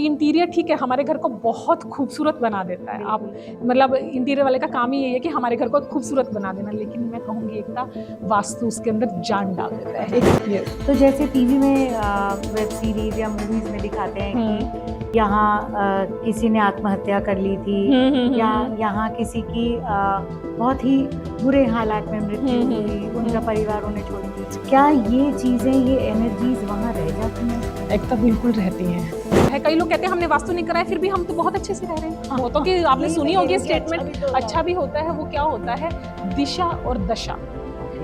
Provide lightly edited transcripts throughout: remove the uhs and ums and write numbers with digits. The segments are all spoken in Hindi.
इंटीरियर ठीक है हमारे घर को बहुत खूबसूरत बना देता है, आप मतलब इंटीरियर वाले का काम ही यही है कि हमारे घर को खूबसूरत बना देना, लेकिन मैं कहूँगी एकता वास्तु उसके अंदर जान डाल देता है। तो जैसे टीवी में वेब सीरीज या मूवीज में दिखाते हैं कि यहाँ किसी ने आत्महत्या कर ली थी या यहाँ किसी की बहुत ही बुरे हालात में मृत्यु हुई, उनका परिवारों ने छोड़ दी, क्या ये चीजें, ये एनर्जीज वहाँ रह जाती हैं? एकता बिल्कुल रहती हैं। कई लोग कहते हैं हमने वास्तु नहीं कराया फिर भी हम तो बहुत अच्छे से रह रहे हैं। वो तो कि आपने सुनी होगी स्टेटमेंट, अच्छा भी होता है। वो क्या होता है, दिशा और दशा।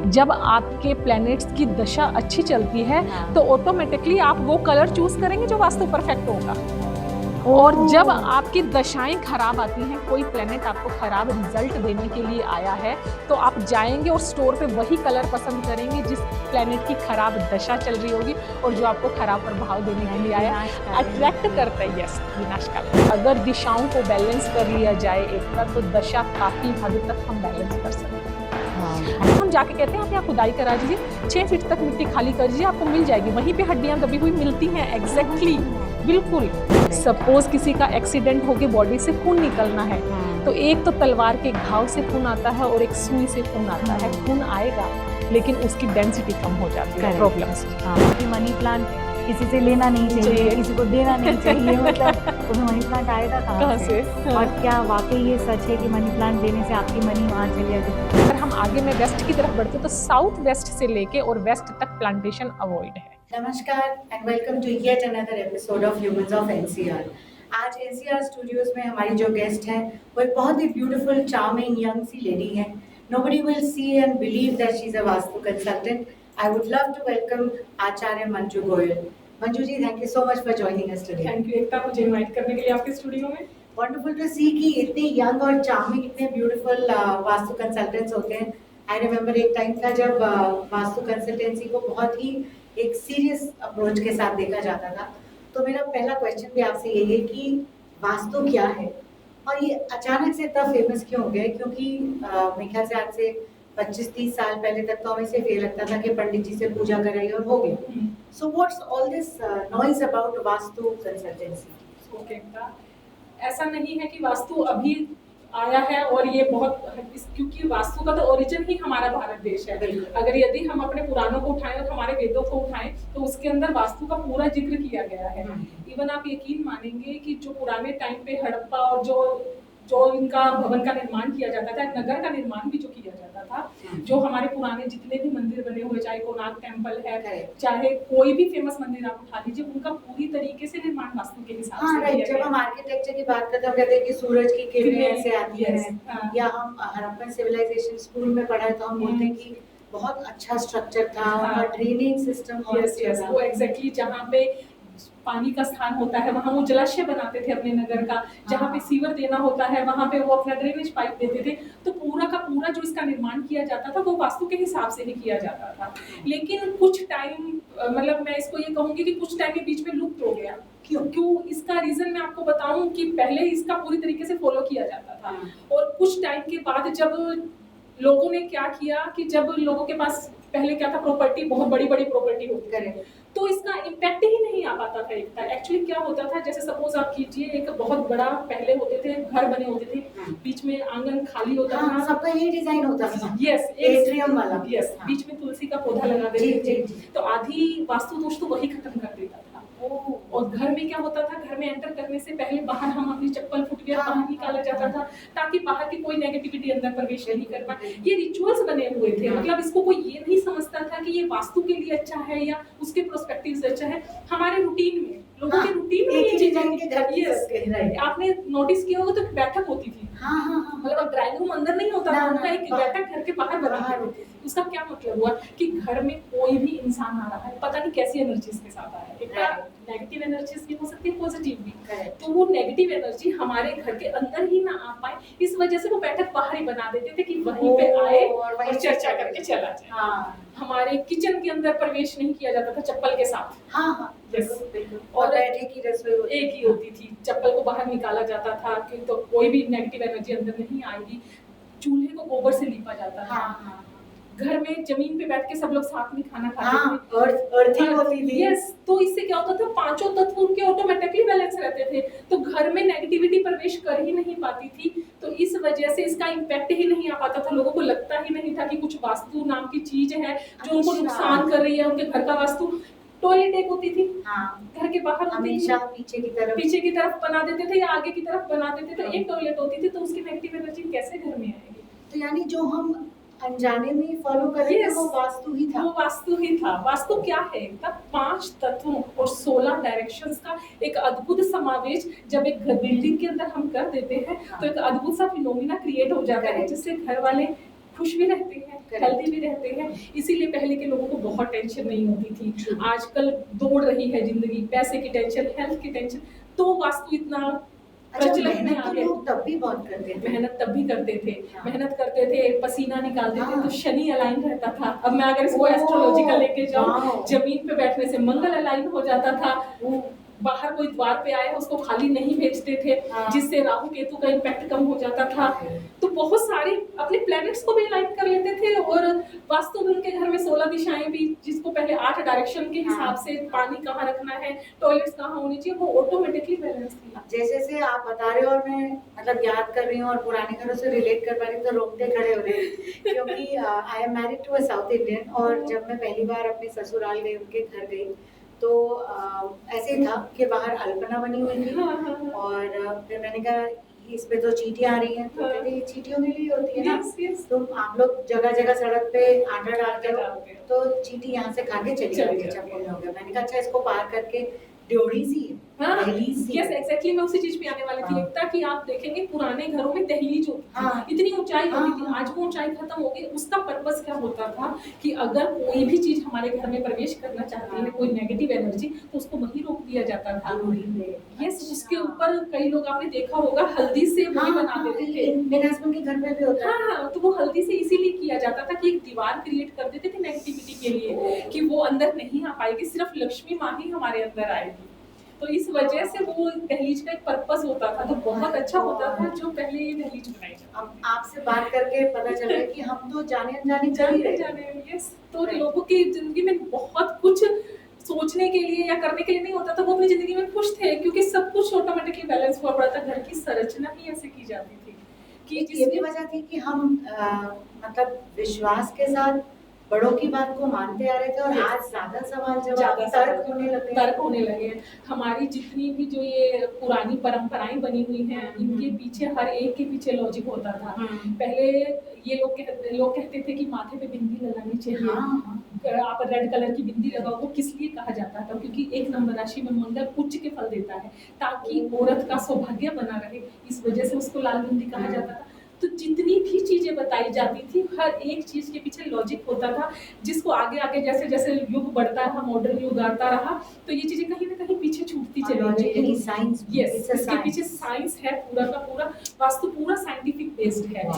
जब आपके प्लैनेट्स की दशा अच्छी चलती है तो ऑटोमेटिकली आप वो कलर चूज करेंगे जो वास्तु परफेक्ट होगा। और जब आपकी दशाएं खराब आती हैं, कोई प्लेनेट आपको खराब रिजल्ट देने के लिए आया है, तो आप जाएंगे और स्टोर पे वही कलर पसंद करेंगे जिस प्लेनेट की खराब दशा चल रही होगी और जो आपको खराब प्रभाव देने के लिए आया, अट्रैक्ट करता है। यस, विनाशकाल। अगर दिशाओं को बैलेंस कर लिया जाए एक बार, तो दशा काफी हद तक हम बैलेंस कर सकते हैं। हम जाके कहते हैं आप यहाँ खुदाई करा दीजिए, 6 फीट तक मिट्टी खाली कर दीजिए, आपको मिल जाएगी। वहीं पे हड्डियां दबी हुई मिलती हैं। एग्जैक्टली, बिल्कुल। सपोज किसी का एक्सीडेंट होके बॉडी से खून निकलना है, तो एक तो तलवार के घाव से खून आता है और एक सुई से खून आता है। खून आएगा लेकिन उसकी डेंसिटी कम हो जाती है। प्रॉब्लम्स। मनी प्लांट किसी से लेना नहीं चाहिए, किसी को देना नहीं चाहिए, मतलब तुम्हें मनी प्लांट आएगा कहाँ से? और क्या वाकई ये सच है कि मनी प्लांट देने से आपकी मनी वहाँ चली जाती है? अगर हम आगे में वेस्ट की तरफ बढ़ते तो साउथ वेस्ट से लेके और वेस्ट तक प्लांटेशन अवॉइड है। नमस्कार and welcome to yet another episode of humans of NCR. आज एनसीआर स्टूडियोज में हमारी जो गेस्ट हैं वो एक बहुत ही ब्यूटीफुल, चार्मिंग, यंग सी लेडी है। Nobody will see and believe that she's a Vastu consultant. I would love to welcome Acharya Manju Goyal. Manju ji, thank you so much for joining us today. Thank you Ekta, मुझे इनवाइट करने के लिए आपके स्टूडियो में। Wonderful to see कि इतने यंग और चार्मिंग, इतने ब्यूटीफुल वास्तु कंसल्टेंट्स होते हैं। आई रिमेम्बर एक टाइम था जब वास्तु कंसल्टेंसी को बहुत ही एक सीरियस अप्रोच के साथ देखा जाता था। तो मेरा पहला क्वेश्चन भी आपसे यही है कि वास्तु क्या है और ये अचानक से इतना फेमस क्यों हो गया है? क्योंकि मेरे ख्याल से आज से 25-30 साल पहले तक तो हमें सिर्फ ये लगता था कि पंडित जी से पूजा कराई और हो गया। So what's all this noise about vastu consultancy? Okay, ऐसा नहीं है कि वास्तु अभी आया है और ये बहुत, क्योंकि वास्तु का तो ओरिजिन ही हमारा भारत देश है। अगर यदि हम अपने पुराणों को उठाएं और हमारे वेदों को उठाएं तो उसके अंदर वास्तु का पूरा जिक्र किया गया है। इवन आप यकीन मानेंगे कि जो पुराने टाइम पे हड़प्पा और जो इनका भवन का निर्माण किया जाता था, नगर का निर्माण भी जो किया जाता था, जो हमारे पुराने जितने भी मंदिर बने हुए, चाहे कोणार्क टेम्पल है, चाहे कोई भी फेमस मंदिर आप उठा लीजिए, उनका पूरी तरीके से निर्माण वास्तु के हिसाब से किया गया। जब हम आर्किटेक्चर की बात करते हैं, कहते हैं कि सूरज की किरणें ऐसे आती हैं, या हम हड़प्पन सिविलाइजेशन स्कूल में पढ़ा है तो हम बोलते हैं कि बहुत अच्छा स्ट्रक्चर था, उनका ड्रेनेज सिस्टम बहुत अच्छा था। वो एग्जैक्टली जहाँ पे पानी का स्थान होता है वहाँ वो जलाशय बनाते थे अपने नगर का, जहाँ पे सीवर देना होता है वहाँ पे वो अपना ड्रेनेज पाइप देते थे। तो पूरा का पूरा जो इसका निर्माण किया जाता था वो वास्तु के हिसाब से ही किया जाता था। लेकिन कुछ टाइम, मतलब मैं इसको ये कहूँगी कि कुछ टाइम के बीच में लुप्त हो गया। क्यों? इसका रीजन मैं आपको बताऊं कि पहले इसका पूरी तरीके से फॉलो किया जाता था और कुछ टाइम के बाद जब लोगों ने क्या किया कि जब लोगों के पास पहले क्या था, प्रॉपर्टी, बहुत बड़ी बड़ी प्रॉपर्टी होती है, तो इसका इम्पैक्ट ही नहीं आ पाता था। एक्चुअली क्या होता था, जैसे सपोज आप कीजिए एक बहुत बड़ा, पहले होते थे घर बने होते थे, बीच में आंगन खाली होता था, सबका यही डिजाइन होता था। यस, एट्रियम वाला। यस, बीच में तुलसी का पौधा लगा देते थे, तो आधी वास्तु दोष तो वही खत्म कर देता था। और घर में क्या होता था, घर में एंटर करने से पहले बाहर हम अपनी चप्पल फुटवियर बाहर निकाला जाता था ताकि बाहर की कोई नेगेटिविटी अंदर प्रवेश नहीं कर पाए। ये रिचुअल्स बने हुए थे, मतलब इसको कोई ये नहीं समझता था कि ये वास्तु के लिए अच्छा है या उसके प्रोस्पेक्टिव से अच्छा है। हमारे रूटीन में, लोगों के रूटीन में ये चीजें, आपने नोटिस किया होगा तो बैठक होती थी। मतलब ड्राइंग रूम अंदर नहीं होता था, उनका एक बैठक घर के बाहर बना होती थी। उसका क्या मतलब हुआ कि घर में कोई भी इंसान आ रहा है, पता नहीं कैसी एनर्जीज के साथ आया है। नेगेटिव एनर्जीज भी हो सकती है, पॉजिटिव भी। तो वो नेगेटिव एनर्जी हमारे घर के अंदर ही ना आ पाए, इस वजह से वो बैठक बाहर ही बना देते थे कि वहीं पे आए और चर्चा करके चला जाए। हमारे किचन के अंदर प्रवेश नहीं किया जाता था चप्पल के साथ। और बैठे की रसोई एक ही होती थी, चप्पल को बाहर निकाला जाता था कि तो कोई भी नेगेटिव एनर्जी अंदर नहीं आएगी। चूल्हे को गोबर से लीपा जाता था। घर में जमीन पे बैठ के सब लोग साथ में खाना खाते हाँ, थे। और अर्थिंग होती थी। यस, तो इससे क्या होता था, पांचों तत्व उनके ऑटोमेटिकली बैलेंस रहते थे, तो घर में नेगेटिविटी प्रवेश कर ही नहीं पाती थी। तो इस वजह से इसका इम्पैक्ट ही नहीं आ पाता था, लोगों को लगता ही नहीं था कि कुछ वास्तु नाम की चीज है जो उनको अच्छा। नुकसान कर रही है। उनके घर का वास्तु, टॉयलेट एक होती थी, हाँ, घर के बाहर होती हमेशा थी, पीछे की तरफ। बना देते थे या आगे की तरफ बना देते थे, हाँ। एक टॉयलेट होती थी, तो उसकी नेगेटिव एनर्जी कैसे घर में आएगी। तो यानी जो हम अनजाने में फॉलो कर रहे थे Yes. वो वास्तु ही था। वो वास्तु ही था। वास्तु क्या है? तब 5 तत्वों और 16 डायरेक्शंस का एक अद्भुत समावेश जब एक बिल्डिंग के अंदर हम कर देते हैं, तो एक अद्भुत सा फिनोमिना क्रिएट हो जाता है, Correct. जिससे घर वाले खुश भी रहते हैं, Correct. हेल्दी भी रहते हैं। इसीलिए पहले के लोगों को बहुत टेंशन नहीं होती थी। True. आजकल दौड़ रही है जिंदगी, पैसे की टेंशन, हेल्थ की टेंशन, तो वास्तु इतना अच्छा, प्रचलित में मेहनत आ तो गया। लोग तब भी बहुत करते थे। मेहनत तब भी करते थे, हाँ। मेहनत करते थे, पसीना निकालते थे, हाँ। तो शनि अलाइन रहता था। अब मैं अगर इसको ओह, एस्ट्रोलॉजिकल लेके जाऊं, वाओ। जमीन पे बैठने से मंगल अलाइन हो जाता था। वो बाहर कोई द्वार पे आए उसको खाली नहीं भेजते थे, हाँ। जिससे राहु केतु का इम्पैक्ट कम हो जाता था। तो बहुत सारे अपने प्लैनेट्स को भी अलाइन कर लेते थे, और वास्तु में उनके घर में 16 दिशाएं भी, जिसको पहले 8 डायरेक्शन के हिसाब हाँ। से पानी कहाँ रखना है, टॉयलेट्स कहाँ होनी चाहिए, वो ऑटोमेटिकली बैलेंस थी। अब जैसे जैसे आप बता रहे हो और मैं मतलब याद कर रही हूँ और पुराने घरों से रिलेट कर पा रही हूँ, तो रोंगटे खड़े हो रहे हैं क्योंकि I am married to a South Indian, और जब मैं पहली बार अपने ससुराल गई, उनके घर गई, तो ऐसे था कि बाहर अल्पना बनी हुई थी, और फिर मैंने कहा इस पे तो चींटियां आ रही हैं, तो कहते ये चींटियों के लिए होती है ना, Yes, yes. तो आप लोग जगह जगह सड़क पे आटा डालते डालते हो हो। तो चींटी यहाँ से खा के चली जाती है। अच्छा पुण्य हो गया। मैंने कहा अच्छा इसको पार करके ड्योढ़ी सी है, हाँ, दहलीज सी यस है। एग्जैक्टली, मैं उसी चीज पे आने वाली थी। हाँ। एकता की आप देखेंगे पुराने घरों में दहलीज होती थी, हाँ। इतनी ऊंचाई होती थी, हाँ। आज वो ऊंचाई खत्म हो गई। उसका पर्पस क्या होता था कि अगर कोई भी चीज हमारे घर में प्रवेश करना चाहती है, कोई नेगेटिव एनर्जी, तो उसको वहीं रोक दिया जाता था। यस, उसके ऊपर कई लोग आपने देखा होगा हल्दी से वो भी बना देते थे। मेरे हस्बैंड के घर में भी होता है। हाँ, तो वो हल्दी से इसीलिए किया जाता था कि एक दीवार क्रिएट कर देते थे नेगेटिविटी के लिए, कि वो अंदर नहीं आ पाएगी, सिर्फ लक्ष्मी माँ ही हमारे अंदर आएगी। तो इस वजह से वो दहलीज का एक पर्पस होता था, तो बहुत अच्छा होता था जो पहले ये दहलीज बनाई जाती थी। अब आपसे बात करके पता चल रहा है कि हम तो जाने अनजाने कर ही रहे हैं। यस, तो लोगों की जिंदगी में बहुत कुछ सोचने के लिए या करने के लिए नहीं होता था, वो अपनी जिंदगी में खुश थे क्योंकि सब कुछ ऑटोमेटिकली बैलेंस हुआ पड़ा था। घर की संरचना ही ऐसे की जाती थी कि ये भी जिसमें वजह थी कि हम मतलब विश्वास के साथ बड़ों की बात को मानते आ रहे थे, और Yes. आज ज्यादा सवाल जवाब ज्यादा तर्क होने लगे हैं। तर्क होने लगे हैं। हमारी जितनी भी जो ये पुरानी परंपराएं बनी हुई हैं, इनके पीछे हर एक के पीछे लॉजिक होता था। पहले ये लोग कहते थे कि माथे पे बिंदी लगानी चाहिए। हाँ। आप रेड कलर की बिंदी लगाओ, वो किस लिए कहा जाता था? क्योंकि 1 नंबर राशि में मंगल उच्च के फल देता है, ताकि औरत का सौभाग्य बना रहे, इस वजह से उसको लाल बिंदी कहा जाता था। तो जितनी भी चीजें बताई जाती थी, हर एक चीज के पीछे लॉजिक होता था, जिसको आगे आगे जैसे जैसे युग बढ़ता रहा, मॉडर्न युग आता रहा, तो ये चीजें कहीं ना कहीं पीछे छूटती चली गई। साइंस, यस, इसके पीछे साइंस है, पूरा का पूरा वास्तु पूरा साइंटिफिक बेस्ड है।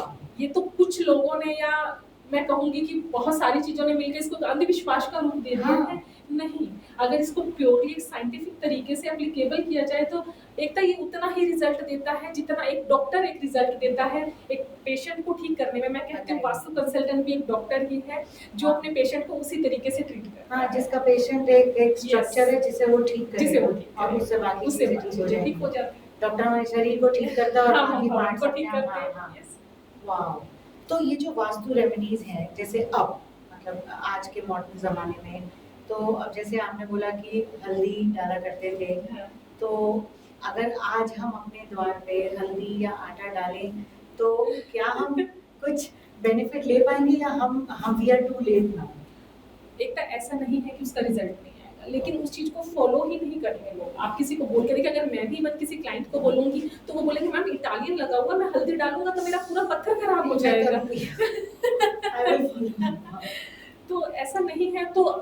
ये तो कुछ लोगों ने, या मैं कहूंगी कि बहुत सारी चीजों ने मिलकर इसको अंधविश्वास का रूप दे दिया है। नहीं, अगर इसको प्योरली एक साइंटिफिक तरीके से एप्लीकेबल किया जाए, तो एक तो ये उतना ही रिजल्ट देता है जितना एक डॉक्टर एक रिजल्ट देता है एक पेशेंट को ठीक करने में। मैं कहती हूँ वास्तु कंसल्टेंट भी एक डॉक्टर ही है जो अपने पेशेंट को उसी तरीके से ट्रीट करता है। हाँ, जिसका पेशेंट एक स्ट्रक्चर है जिसे वो ठीक करे, जिसे वो ठीक और उससे बाकी चीजें ठीक हो जाती है। डॉक्टर हमारे शरीर को ठीक करता है और हाँ, बाकी हाँ, पार्ट्स को अपने ठीक आप। करते हाँ, हैं। हाँ। Yes. वाओ, तो ये जो वास्तु रेमेडीज हैं, जैसे अब मतलब आज के मॉडर्न जमाने में, तो अब जैसे आपने बोला कि हल्दी डाला करते थे, हाँ। तो अगर आज हम अपने द्वार पे हल्दी या आटा डालें, तो क्या हम कुछ बेनिफिट ले पाएंगे, या हम we are too late now? एक तो ऐसा नहीं है कि उसका रिजल्ट नहीं आएगा, लेकिन उस चीज को फॉलो ही नहीं करेंगे लोग। आप किसी को बोल के देखिए, अगर मैं भी मत किसी क्लाइंट को बोलूंगी तो वो बोलेंगे मैम इटालियन लगा हुआ, मैं हल्दी डालूंगा तो मेरा पूरा पत्थर खराब हो जाएगा। तो ऐसा नहीं है। तो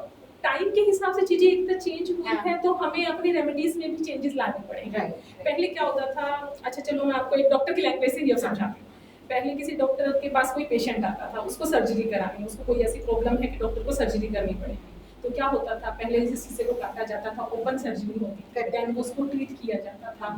टाइम के हिसाब से चीजें एक तो चेंज हुई है, तो हमें अपनी रेमेडीज में भी चेंजेस लाने पड़ेंगे। पहले क्या होता था, अच्छा चलो मैं आपको एक डॉक्टर की लैंग्वेज से ये समझाती हूँ। पहले किसी डॉक्टर के पास कोई पेशेंट आता था, उसको सर्जरी करानी, उसको कोई ऐसी प्रॉब्लम है कि डॉक्टर को सर्जरी करनी पड़ेगी, तो क्या होता था, पहले इस हिस्से को काटा जाता था, ओपन सर्जरी होती थी, देन उसको ट्रीट किया जाता था।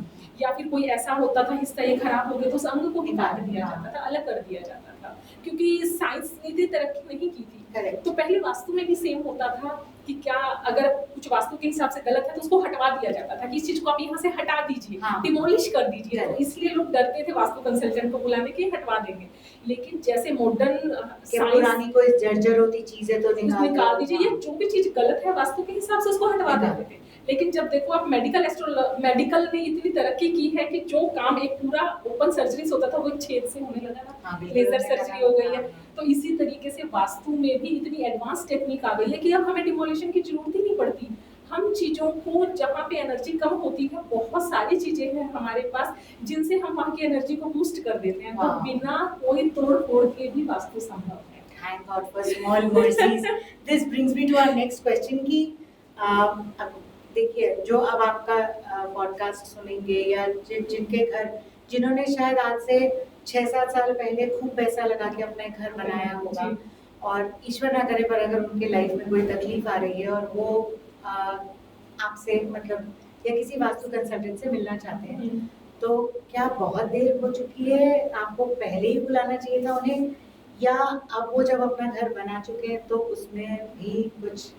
या फिर कोई ऐसा होता था हिस्सा ये खराब हो गया तो उस अंग को भी काट दिया जाता था, अलग कर दिया जाता था। था, क्योंकि साइंस ने इतनी तरक्की नहीं की थी। करेक्ट। तो पहले वास्तु में भी सेम होता था कि क्या अगर कुछ वास्तु के हिसाब से गलत है तो उसको हटवा दिया जाता था कि इस चीज को आप यहाँ से हटा दीजिए, हाँ। डिमोलिश कर दीजिए। तो Correct. इसलिए लोग डरते थे वास्तु कंसल्टेंट को बुलाने के, हटवा देंगे। लेकिन जैसे मॉडर्न कि पुरानी कोई जर्जर होती चीजें तो निकाल दीजिए, ये जो भी चीज गलत है वास्तु के हिसाब से उसको हटवा निकाल। देते थे। लेकिन जब देखो आप मेडिकल ने इतनी तरक्की की है कि जो काम एक पूरा ओपन सर्जरी से होता था वो एक छेद से होने लगा ना, हाँ, बिल्कुल लेजर होने सर्जरी लगा। हो गई है। हाँ। तो इसी तरीके से वास्तु में भी इतनी एडवांस टेक्निक आ गई है कि अब हमें डिमोलिशन की जरूरत ही नहीं पड़ती। हम चीजों को जहाँ पे एनर्जी कम होती है, बहुत सारी चीजें हैं हमारे पास जिनसे हम वहाँ की एनर्जी को बूस्ट कर देते हैं। तो हाँ। बिना कोई तोड़ फोड़ के भी वास्तु संभव है। Thank God for small mercies. This brings me to our next question कि अब देखिए जो अब आपका पॉडकास्ट सुनेंगे या जिनके घर जिन्होंने शायद आज से 6-7 साल पहले खूब पैसा लगा के अपना एक घर बनाया होगा जी। और ईश्वर ना करे पर अगर उनके लाइफ में कोई तकलीफ आ रही है और वो आपसे मतलब या किसी वास्तु कंसल्टेंट से मिलना चाहते हैं, तो क्या बहुत देर हो चुकी है, आपको पहले ही बुलाना चाहिए था उन्हें, या अब वो जब अपना घर बना चुके हैं तो उसमें भी कुछ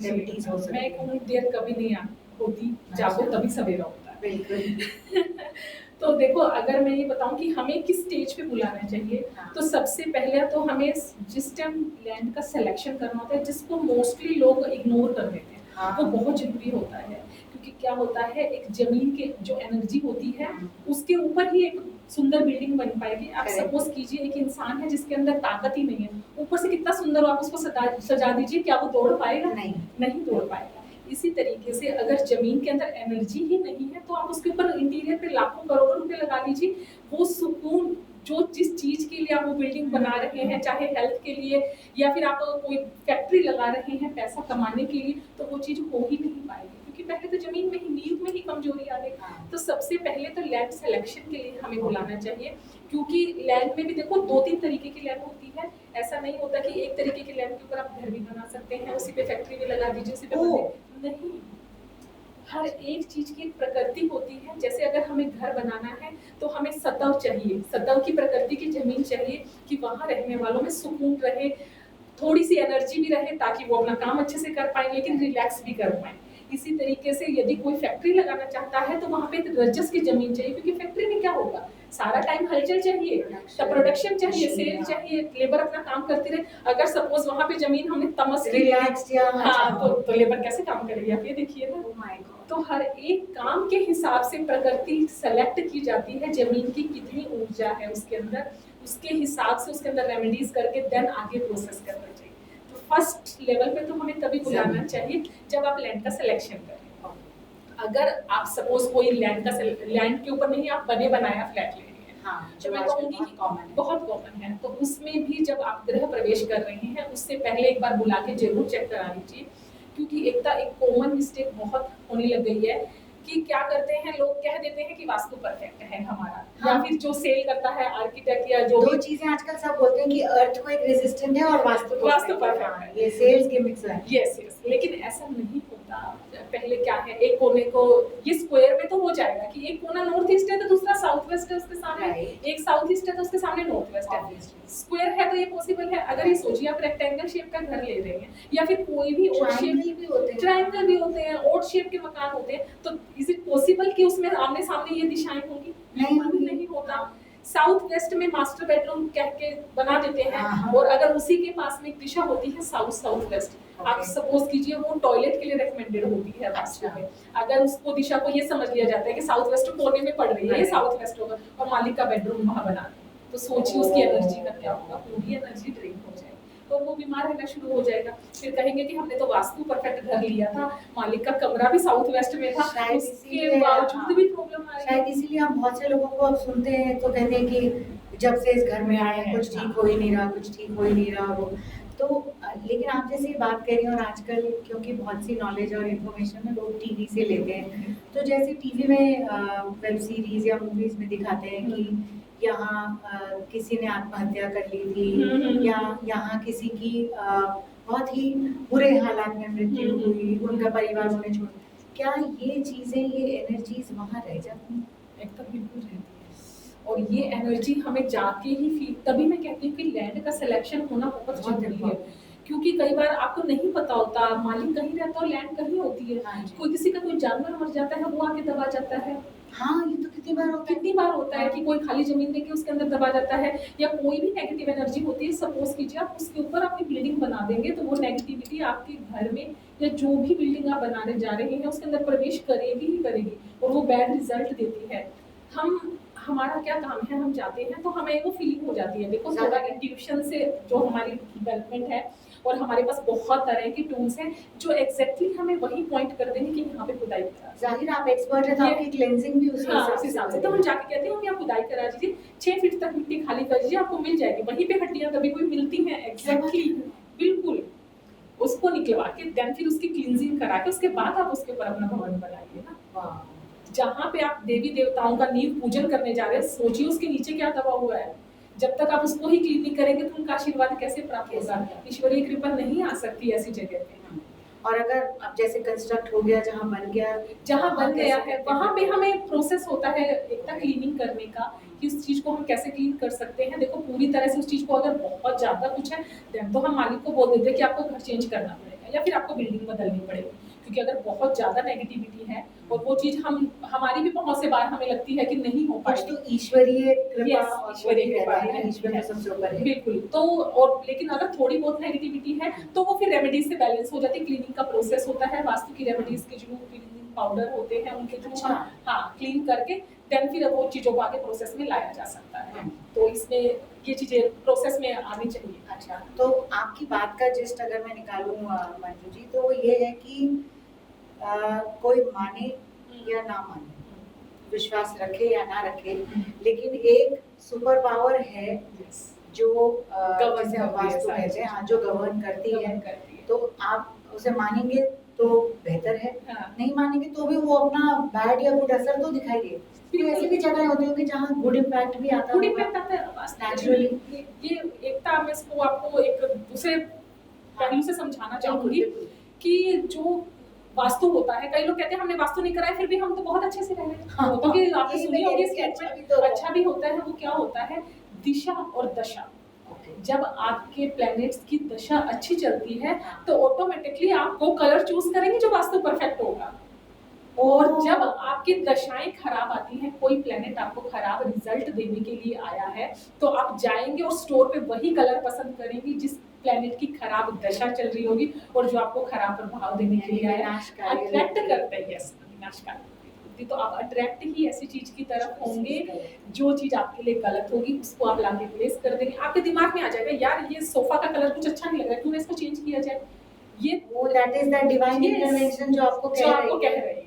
रेमेडीज हो सकती मैं है? कहूँ देर कभी नहीं होती, जागो अच्छा। तभी सवेरा होता है। बिल्कुल। तो देखो अगर मैं ये बताऊं कि हमें किस स्टेज पे बुलाना चाहिए, हाँ। तो सबसे पहले तो हमें जिस टाइम लैंड का सिलेक्शन करना होता है, जिसको मोस्टली लोग इग्नोर कर देते हैं, हाँ। वो बहुत जरूरी होता है। क्योंकि क्या होता है, एक जमीन के जो एनर्जी होती है उसके ऊपर ही एक सुंदर बिल्डिंग बन पाएगी। आप Correct. सपोज कीजिए एक इंसान है जिसके अंदर ताकत ही नहीं है, ऊपर से कितना सुंदर हो आप उसको सजा दीजिए, क्या वो दौड़ पाएगा? नहीं दौड़ पाएगा। इसी तरीके से अगर जमीन के अंदर एनर्जी ही नहीं है तो आप उसके ऊपर इंटीरियर पे लाखों करोड़ों रुपए लगा लीजिए, वो सुकून जो जिस चीज के लिए आप वो बिल्डिंग बना रहे हैं, चाहे हेल्थ के लिए या फिर आप कोई फैक्ट्री लगा रहे हैं पैसा कमाने के लिए, तो वो चीज हो ही नहीं पाएगी। क्योंकि पहले तो जमीन में ही, नींव में ही कमजोरी आ गई। तो सबसे पहले तो लैंड सिलेक्शन के लिए हमें बुलाना चाहिए, क्योंकि लैंड में भी देखो 2-3 तरीके की लैंड होती है। ऐसा नहीं होता कि एक तरीके की लैंड के ऊपर आप घर भी बना सकते हैं, उसी पे फैक्ट्री भी लगा दीजिए, उसी पे नहीं। हर एक चीज की एक प्रकृति होती है। जैसे अगर हमें घर बनाना है तो हमें सतह चाहिए, सतह की प्रकृति की जमीन चाहिए कि वहां रहने वालों में सुकून रहे, थोड़ी सी एनर्जी भी रहे ताकि वो अपना काम अच्छे से कर पाए, लेकिन रिलैक्स भी कर पाए। इसी तरीके से यदि कोई फैक्ट्री लगाना चाहता है तो वहां पे एक रजस की जमीन चाहिए, क्योंकि फैक्ट्री में क्या होगा, सारा टाइम हलचल चाहिए, प्रोडक्शन चाहिए, सेल चाहिए, लेबर अपना काम करती रहे। अगर सपोज वहां पे जमीन हमने तमस की, रिलैक्स या तो लेबर कैसे काम करेगी, आप ये देखिए ना। Oh my God. तो हर एक काम के हिसाब से प्रकृति सेलेक्ट की जाती है, जमीन की कितनी ऊर्जा है उसके अंदर, उसके हिसाब से उसके अंदर रेमेडीज करके देन आगे प्रोसेस करना चाहिए। तो फर्स्ट लेवल पे तो हमें तभी बुलाना चाहिए जब आप लैंड का सिलेक्शन करें। अगर आप सपोज कोई लैंड के ऊपर नहीं, आप बने बनाया फ्लैट ले रहे हैं, हाँ, जो मैं कहूँगी कि बहुत कॉमन है, तो उसमें भी जब आप गृह प्रवेश कर रहे हैं उससे पहले एक बार बुला के जरूर चेक करा लीजिए। क्योंकि एक कॉमन मिस्टेक बहुत होने लग गई है कि क्या करते हैं लोग, कह देते हैं कि वास्तु परफेक्ट है हमारा, हाँ। या फिर जो सेल करता है आर्किटेक्ट या जो दो चीजें आजकल सब बोलते हैं कि अर्थ को एक रेजिस्टेंट है और वास्तु परफेक्ट है। ये सेल्स गिमिक्स है। यस, लेकिन ऐसा नहीं होता। पहले क्या है, एक कोने को ये स्क्वायर में तो हो जाएगा कि एक कोना नॉर्थ ईस्ट है तो दूसरा साउथ वेस्ट है, उसके सामने एक साउथ ईस्ट है तो उसके सामने नॉर्थ वेस्ट है। स्क्वायर है तो ये पॉसिबल है। अगर ये सोचिए आप रेक्टेंगल शेप का घर ले रहे हैं या फिर कोई भी ओड शेप भी होते हैं, ट्रायंगल भी होते हैं, ओड शेप के मकान होते हैं, तो इज इट पॉसिबल कि उसमें आमने सामने ये दिशाएं होंगी? नहीं होता। साउथ वेस्ट में मास्टर बेडरूम कह के बना देते हैं, और अगर उसी के पास में एक दिशा होती है साउथ वेस्ट, आप सपोज कीजिए वो टॉयलेट के लिए रेकमेंडेड होती है वास्तु में। अगर उसको दिशा को ये समझ लिया जाता है कि साउथ वेस्ट कोने में पड़ रही है, ये साउथ वेस्ट होगा, और मालिक का बेडरूम वहां बना दे, तो सोचिए उसकी एनर्जी का क्या होगा, पूरी एनर्जी ड्रेन हो जाएगी, तो वो बीमार रहना शुरू हो जाएगा। फिर कहेंगे कि हमने तो वास्तु परफेक्ट घर लिया था, मालिक का कमरा भी साउथ वेस्ट में था, उसके बावजूद भी प्रॉब्लम आ रही है। शायद इसीलिए हम बहुत से लोगों को अब सुनते हैं तो कहते हैं कि जब से इस घर में आए हैं कुछ ठीक हो ही नहीं रहा, कुछ ठीक हो ही नहीं रहा वो तो। लेकिन आप जैसे बात कर रही हैं, और आजकल क्योंकि बहुत सी नॉलेज और इन्फॉर्मेशन है लोग टीवी से लेते हैं, तो जैसे टीवी में वेब सीरीज या मूवीज में दिखाते हैं कि यहाँ किसी ने आत्महत्या कर ली थी, या यहाँ किसी की बहुत ही बुरे हालात में मृत्यु हुई, उनका परिवार उन्हें छोड़, क्या ये चीजें, ये एनर्जीज वहाँ रह जाती हैं? एकदम बिल्कुल रहती है। और ये एनर्जी हमें जाके ही फील, तभी मैं कहती हूँ कि लैंड का सिलेक्शन होना बहुत जरूरी है, क्योंकि कई बार आपको नहीं पता होता, मालिक कहीं रहता है और लैंड कहीं होती है। हाँ जी। कोई किसी का कोई जानवर मर जाता है, वो आके दबा जाता है। हाँ, ये तो कितनी बार होता है। कितनी बार होता है कि कोई खाली जमीन देके उसके अंदर दबा जाता है, या कोई भी नेगेटिव एनर्जी होती है, सपोज कीजिए आप उसके ऊपर अपनी बिल्डिंग बना देंगे, तो वो नेगेटिविटी आपके घर में या जो भी बिल्डिंग आप बनाने जा रहे हैं उसके अंदर प्रवेश करेगी ही करेगी, और वो बैड रिजल्ट देती है। हमारा क्या काम है, हम जाते हैं तो हमें वो फीलिंग हो जाती है। देखो थोड़ा इंट्यूशन से जो हमारी डेवलपमेंट है, और हमारे पास बहुत तरह की टूल्स हैं जो एग्जैक्टली हमें वही पॉइंट कर देंगे कि यहाँ पे खुदाई करा। जाहिर आप एक्सपर्ट है तो आपकी क्लेंजिंग भी उसी हिसाब से, तो हम जाके कहते हैं हम यहाँ खुदाई करा दीजिए, 6 फीट तक मिट्टी खाली कर दीजिए, आपको मिल जाएगी। वहीं पे हड्डियां कभी कोई मिलती हैं, एग्जैक्टली बिल्कुल उसको निकलवा के देन फिर उसकी क्लींजिंग करा के उसके बाद आप उसके ऊपर अपना भवन बनाइए ना। जहाँ पे आप देवी देवताओं का नींव पूजन करने जा रहे हैं, सोचिए उसके नीचे क्या दबा हुआ है। जब तक आप उसको ही क्लीन नहीं करेंगे तो उनका आशीर्वाद कैसे प्राप्त होगा? ईश्वरीय कृपा नहीं आ सकती ऐसी जगह पे। और अगर अब जैसे कंस्ट्रक्ट हो गया, जहाँ बन गया है, वहाँ पे हमें प्रोसेस होता है एक क्लीनिंग करने का, कि उस चीज को हम कैसे क्लीन कर सकते हैं। देखो पूरी तरह से उस चीज को अगर बहुत ज्यादा कुछ है देन तो हम मालिक को बोल देते हैं कि आपको घर चेंज करना पड़ेगा या फिर आपको बिल्डिंग बदलनी पड़ेगी, क्योंकि अगर बहुत ज्यादा नेगेटिविटी है और वो चीज हमारी भी पहुंच से बाहर हमें लगती है कि नहीं हो पाएगी, तो ईश्वरीय कृपा, ईश्वरीय सबसे ऊपर है बिल्कुल। तो और लेकिन अगर थोड़ी बहुत नेगेटिविटी है तो वो फिर रेमेडीज से बैलेंस हो जाती है। क्लीनिंग का प्रोसेस होता है, वास्तु की रेमेडीज के जो क्लीनिंग पाउडर होते हैं उनके थ्रू क्लीन करके देन फिर वो चीजों को आगे प्रोसेस में लाया जा सकता है। तो इसमें ये चीजें प्रोसेस में आनी चाहिए। अच्छा, तो आपकी बात का जिस्ट अगर मैं निकालूं मंजू जी, तो वो ये है कि कोई माने या ना माने, विश्वास रखे या ना रखे, लेकिन एक सुपर पावर है जो वास्तु कहते हैं, जो गवर्न करती है। तो आप उसे मानेंगे तो बेहतर है, नहीं मानेंगे तो भी वो अपना बैड या गुड असर तो दिखाई दे। फिर ऐसी भी जगह होती होगी जहाँ गुड इम्पैक्ट भी आता है नेचुरली। ये एकता मैं इसको आपको एक दूसरे पहलू से समझाना चाहूंगी कि जो वास्तु होता है, कई लोग कहते हैं हमने वास्तु नहीं कराया फिर भी हम तो बहुत अच्छे से रह रहे हैं, क्योंकि आपने सुनी होगी स्टेटमेंट अच्छा भी होता है। वो क्या होता है, दिशा और दशा। जब आपके प्लैनेट्स की दशा अच्छी चलती है तो ऑटोमेटिकली आप वो कलर चूज करेंगे जो वास्तु परफेक्ट होगा, और जब आपकी दशाएं खराब आती हैं, कोई प्लेनेट आपको खराब रिजल्ट देने के लिए आया है, तो आप जाएंगे और स्टोर पे वही कलर पसंद करेंगे जिस प्लेनेट की खराब दशा चल रही होगी और जो आपको खराब प्रभाव देने के लिए आया है। अट्रैक्ट करते हैं, यस विनाशकारी। तो आप अट्रैक्ट ही ऐसी चीज की तरफ होंगे जो चीज आपके लिए गलत होगी उसको आप लाके प्लेस कर देंगे। आपके दिमाग में आ जाएगा यार ये सोफा का कलर कुछ अच्छा नहीं लग रहा, क्यों इसको चेंज किया जाए। ये वो that is the divine intervention जो आपको कह रही है।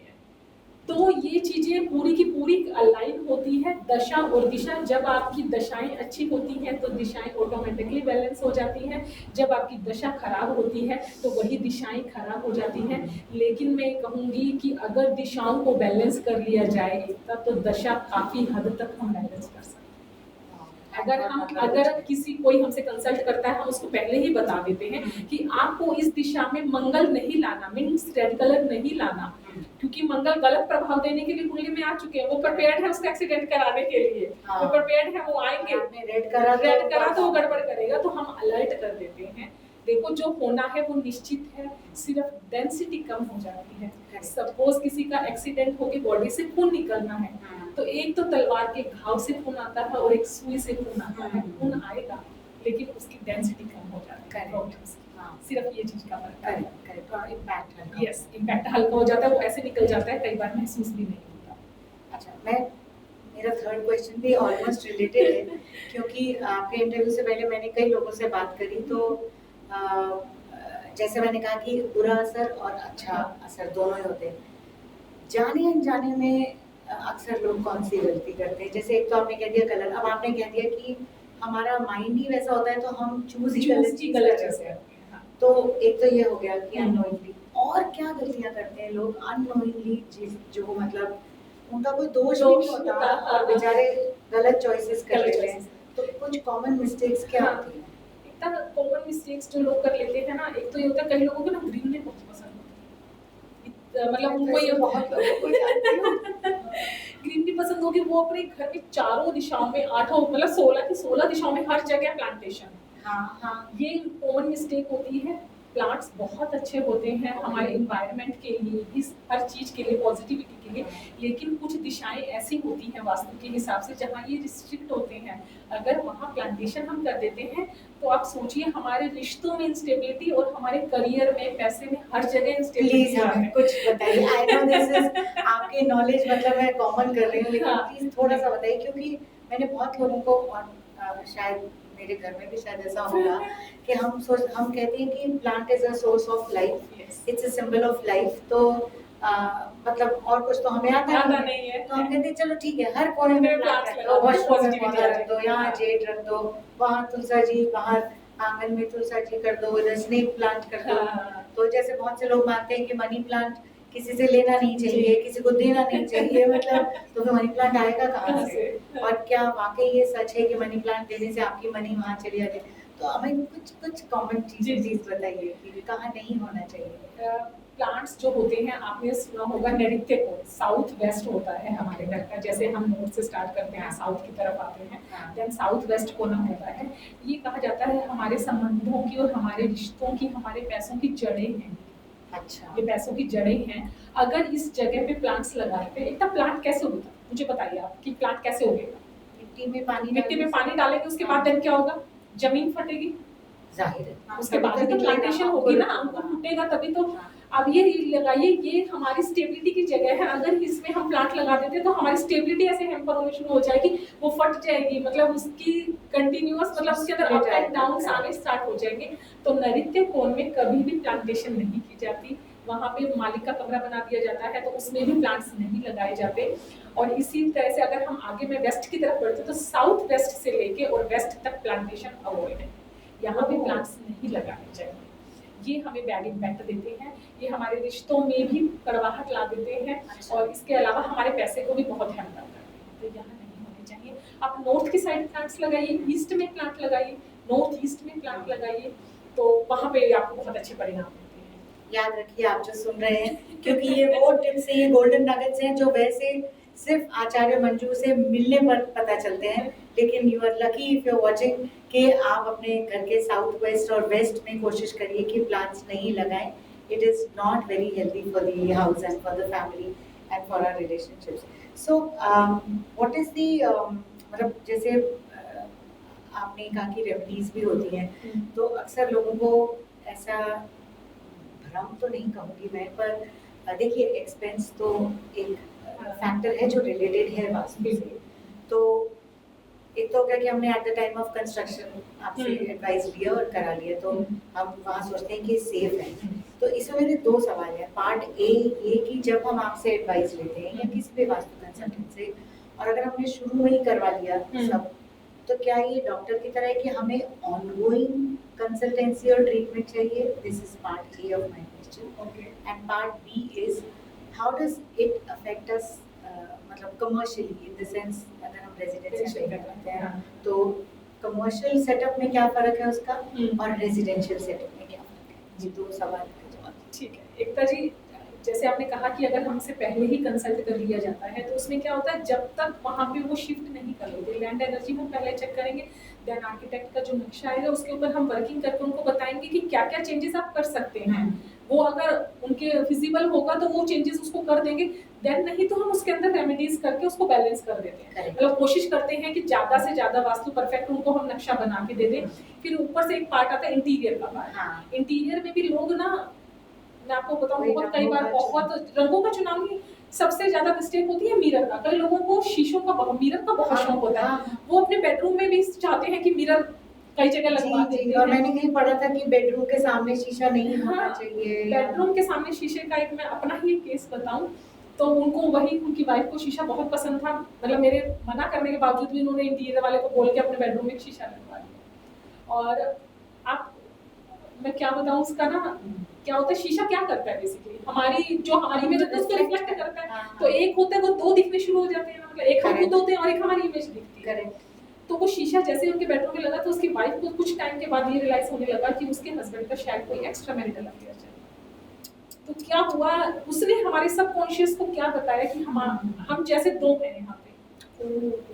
तो ये चीजें पूरी की पूरी अलाइन होती है, दशा और दिशा। जब आपकी दशाएं अच्छी होती हैं तो दिशाएं ऑटोमेटिकली बैलेंस हो जाती हैं, जब आपकी दशा खराब होती है तो वही दिशाएं खराब हो जाती हैं। लेकिन मैं कहूँगी कि अगर दिशाओं को बैलेंस कर लिया जाए तो दशा काफी हद तक हम बैलेंस कर सकते हैं। अगर किसी कोई हमसे कंसल्ट करता है, हम उसको पहले ही बता देते हैं कि आपको इस दिशा में मंगल नहीं लाना, मीन्स रेड कलर नहीं लाना, क्योंकि मंगल गलत प्रभाव देने के लिए कुंडली में आ चुके हैं। वो प्रिपेयर्ड है उसका एक्सीडेंट कराने के लिए, वो प्रिपेयर्ड है, वो आएंगे। रेड करा तो वो गड़बड़ करेगा, तो हम अलर्ट कर देते हैं। देखो जो होना है वो निश्चित है, सिर्फ डेंसिटी कम हो जाती है। सपोज किसी का एक्सीडेंट होके बॉडी से खून निकलना है, तो एक तो तलवार के घाव से खून आता है और एक सुई से खून आता है। खून आएगा लेकिन उसकी डेंसिटी कम हो जाती है। सिर्फ ये चीज का फर्क है। इम्पैक्ट हल्का हो जाता है, वो ऐसे निकल जाता है, कई बार महसूस भी नहीं होता। अच्छा, मेरा थर्ड क्वेश्चन भी ऑलमोस्ट रिलेटेड है, क्योंकि आपके इंटरव्यू से पहले मैंने कई लोगों से बात करी, तो जैसे मैंने कहा कि बुरा असर और अच्छा असर दोनों ही होते हैं। जाने अनजाने में अक्सर लोग कौन सी गलती करते हैं? जैसे एक तो आपने कह दिया कलर, अब आपने कह दिया कि हमारा माइंड ही वैसा होता है तो हम चूज ही गलत चीज करते हैं। तो एक तो ये हो गया कि अननोइंगली। और क्या गलतियां करते हैं लोग अननोइंगली, जो मतलब उनका कोई दोष भी नहीं होता और बेचारे गलत चॉइसेस कर लेते हैं। तो कुछ कॉमन मिस्टेक्स क्या होती हैं? कॉमन मिस्टेक्स जो लोग कर लेते हैं ना, एक तो ये होता है कई लोगों को ना ग्रीनरी बहुत पसंद होती है, मतलब उनको ये बहुत ग्रीनरी पसंद होगी, वो अपने घर में चारों दिशाओं में, आठों मतलब 16 की 16 दिशाओं में हर जगह प्लांटेशन। हाँ हाँ, ये कॉमन मिस्टेक होती है। प्लांट्स बहुत अच्छे होते हैं हमारे इन्वायरमेंट के लिए, इस हर चीज के लिए, पॉजिटिविटी के लिए, लेकिन कुछ दिशाएं ऐसी होती हैं वास्तु के हिसाब से जहाँ ये रिस्ट्रिक्ट होते हैं। अगर वहाँ प्लांटेशन हम कर देते हैं तो आप सोचिए हमारे रिश्तों में इंस्टेबिलिटी और हमारे करियर में, पैसे में, हर जगह प्लीज इंस्टेबिलिटी हमें कुछ बताइए। आई नो दिस इज आपके नॉलेज, मतलब मैं कॉमन कर रही हूँ, लेकिन हाँ। प्लीज थोड़ा सा बताइए, क्योंकि मैंने बहुत लोगों को, और शायद मेरे घर में भी शायद ऐसा होगा कि हम कहते हैं कि plant is a source of life, it's a symbol of life. तो मतलब और कुछ तो हमें आता नहीं है, तो हम कहते हैं चलो ठीक है, हर कोने में प्लांट रख दो, वॉशरूम में पौधा रख दो, यहाँ जेड रख दो, वहाँ तुलसा जी, बाहर आंगन में तुलसा जी कर दो, इधर स्नेक प्लांट कर दो। तो जैसे बहुत से लोग मानते हैं कि मनी प्लांट किसी से लेना नहीं चाहिए, किसी को देना नहीं चाहिए, मतलब तो फिर मनी प्लांट आएगा कहाँ से? और क्या वाकई ये सच है कि मनी प्लांट देने से आपकी मनी वहाँ चली जाती है? तो हमें कुछ कॉमन चीजें बताइए कि कहाँ नहीं होना चाहिए। प्लांट्स जो होते हैं, आपने सुना होगा नैऋत्य कोण, साउथ वेस्ट होता है हमारे घर का। जैसे हम नॉर्थ से स्टार्ट करते हैं, साउथ की तरफ आते हैं, देन साउथ वेस्ट कोना होता है। ये कहा जाता है हमारे संबंधों की और हमारे रिश्तों की, हमारे पैसों की जड़ें हैं। अच्छा, ये पैसों की जड़ें हैं। अगर इस जगह पे प्लांट्स लगाते हैं, इतना प्लांट कैसे होता है मुझे बताइए आप, कि प्लांट कैसे उगेगा? मिट्टी में पानी डालेंगे, उसके बाद देन क्या होगा? जमीन फटेगी, जाहिर है, उसके बाद तो प्लांटेशन होगी ना, अंकुर फूटेगा तभी तो। अब ये लगाइए, ये हमारी स्टेबिलिटी की जगह है। अगर इसमें हम प्लांट लगा देते हैं तो हमारी स्टेबिलिटी ऐसे हैम्पर होनी शुरू हो जाएगी, वो फट जाएगी, मतलब उसकी कंटिन्यूअस, मतलब उसके अंदर अप एंड डाउन आने स्टार्ट हो जाएंगे। तो नैऋत्य कोण में कभी भी प्लांटेशन नहीं की जाती। वहाँ पे मालिक का कमरा बना दिया जाता है, तो उसमें भी प्लांट्स नहीं लगाए जाते। और इसी तरह से अगर हम आगे में वेस्ट की तरफ बढ़ते तो साउथ वेस्ट से लेके और वेस्ट तक प्लांटेशन अवॉइड है। यहाँ पे प्लांट्स नहीं लगाने चाहिए। ये हमें बैड इम्पैक्ट देते हैं, ये हमारे रिश्तों में भी कड़वाहट ला देते हैं, और इसके अलावा हमारे पैसे को भी बहुत हैम्पर करते हैं। तो यहाँ नहीं होने चाहिए। आप नॉर्थ की साइड प्लांट्स लगाइए, ईस्ट में प्लांट लगाइए, नॉर्थ ईस्ट में प्लांट लगाइए, तो वहाँ पे आपको बहुत अच्छे परिणाम मिलते हैं। याद रखिए आप जो सुन रहे हैं, क्योंकि ये वो टिप्स हैं, ये गोल्डन नगेट्स हैं जो वैसे सिर्फ आचार्य मंजू से मिलने पर पता चलते हैं, लेकिन you are lucky if you are watching कि आप अपने घर के साउथ वेस्ट और वेस्ट में कोशिश करिए कि प्लांट्स नहीं लगाएं। It is not very healthy for the house and for the family and for our relationships. So what is the मतलब जैसे आपने कहा कि रेमेडीज भी होती हैं, तो अक्सर लोगों को ऐसा, भ्रम तो नहीं कहूँगी मैं, पर देखिए एक्सपेंस तो एक फैक्टर है जो रिलेटेड है वास्तु से। तो एक तो हो गया कि हमने at the time of construction आपसे एडवाइस लिया और करा लिया, तो हम वहाँ सोचते हैं कि सेफ है। तो इसमें मेरे दो सवाल हैं। पार्ट ए ये कि जब हम आपसे एडवाइस लेते हैं या किसी भी वास्तु कंसल्टेंट से, और अगर हमने शुरू में ही करवा लिया सब, तो क्या ये डॉक्टर की तरह है कि हमें ऑनगोइंग कंसल्टेंसी और ट्रीटमेंट चाहिए? This is part A of my question. And part B is how does it affect us, मतलब कमर्शियली, इन द सेंस अगर हम रेजिडेंशियल करते हैं तो कमर्शियल सेटअप में क्या फर्क है उसका, और रेजिडेंशियल सेटअप में क्या फर्क है? जी, दो सवाल का जवाब। ठीक है एकता जी, जैसे आपने कहा कि अगर हमसे पहले ही कंसल्ट कर लिया जाता है तो उसमें क्या होता है, जब तक वहाँ पे वो शिफ्ट नहीं कर लेते, लैंड एनर्जी हम पहले चेक करेंगे, देन आर्किटेक्ट का जो नक्शा आएगा उसके ऊपर हम वर्किंग करके उनको बताएंगे कि क्या क्या चेंजेस आप कर सकते हैं। वो अगर उनके फिजिबल होगा तो वो चेंजेस उसको कर देंगे, देन नहीं तो हम उसके अंदर रेमेडीज करके उसको बैलेंस कर देते हैं। मतलब कोशिश करते हैं कि ज्यादा से ज्यादा वास्तु परफेक्ट उनको हम नक्शा बना के दे दें। फिर ऊपर से एक पार्ट आता है इंटीरियर का पार्ट। इंटीरियर में भी लोग ना, मैं आपको बताऊं, बहुत कई बार बहुत रंगों का चुनाव नहीं, सबसे ज्यादा मिस्टेक होती है मिरर का। कई लोगों को शीशों का, मिरर का बहुत शौक होता है, वो अपने बेडरूम में भी चाहते हैं कि मिरर कई जगह लगवा देते हैं। और मैंने कहीं पढ़ा था कि बेडरूम के सामने शीशा नहीं होना चाहिए। बेडरूम के सामने शीशे का एक मैं अपना ही केस बताऊं तो उनको वही, उनकी वाइफ को शीशा बहुत पसंद था, मतलब मेरे मना करने के बावजूद भी उन्होंने इंटीरियर वाले को बोल के अपने बेडरूम में शीशा लगवा दिया। और आप, मैं क्या बताऊं उसका ना, क्या होता है शीशा क्या करता है बेसिकली, हमारी जो हमारी इमेज होती है उसको रिफ्लेक्ट करता है। तो एक होता है वो दो दिखने शुरू हो जाते हैं, मतलब एक हम खुद होते हैं और एक हमारी इमेज दिखती है। तो वो शीशा जैसे उनके बेडरूम में लगा तो उसकी वाइफ को कुछ टाइम के बाद ये रियलाइज होने लगा कि उसके हस्बैंड का शायद कोई एक्स्ट्रा मैरिटल अफेयर चल रहा है। तो क्या हुआ, उसने हमारे सबकॉन्शियस को क्या बताया कि हम जैसे दो हैं यहाँ पे,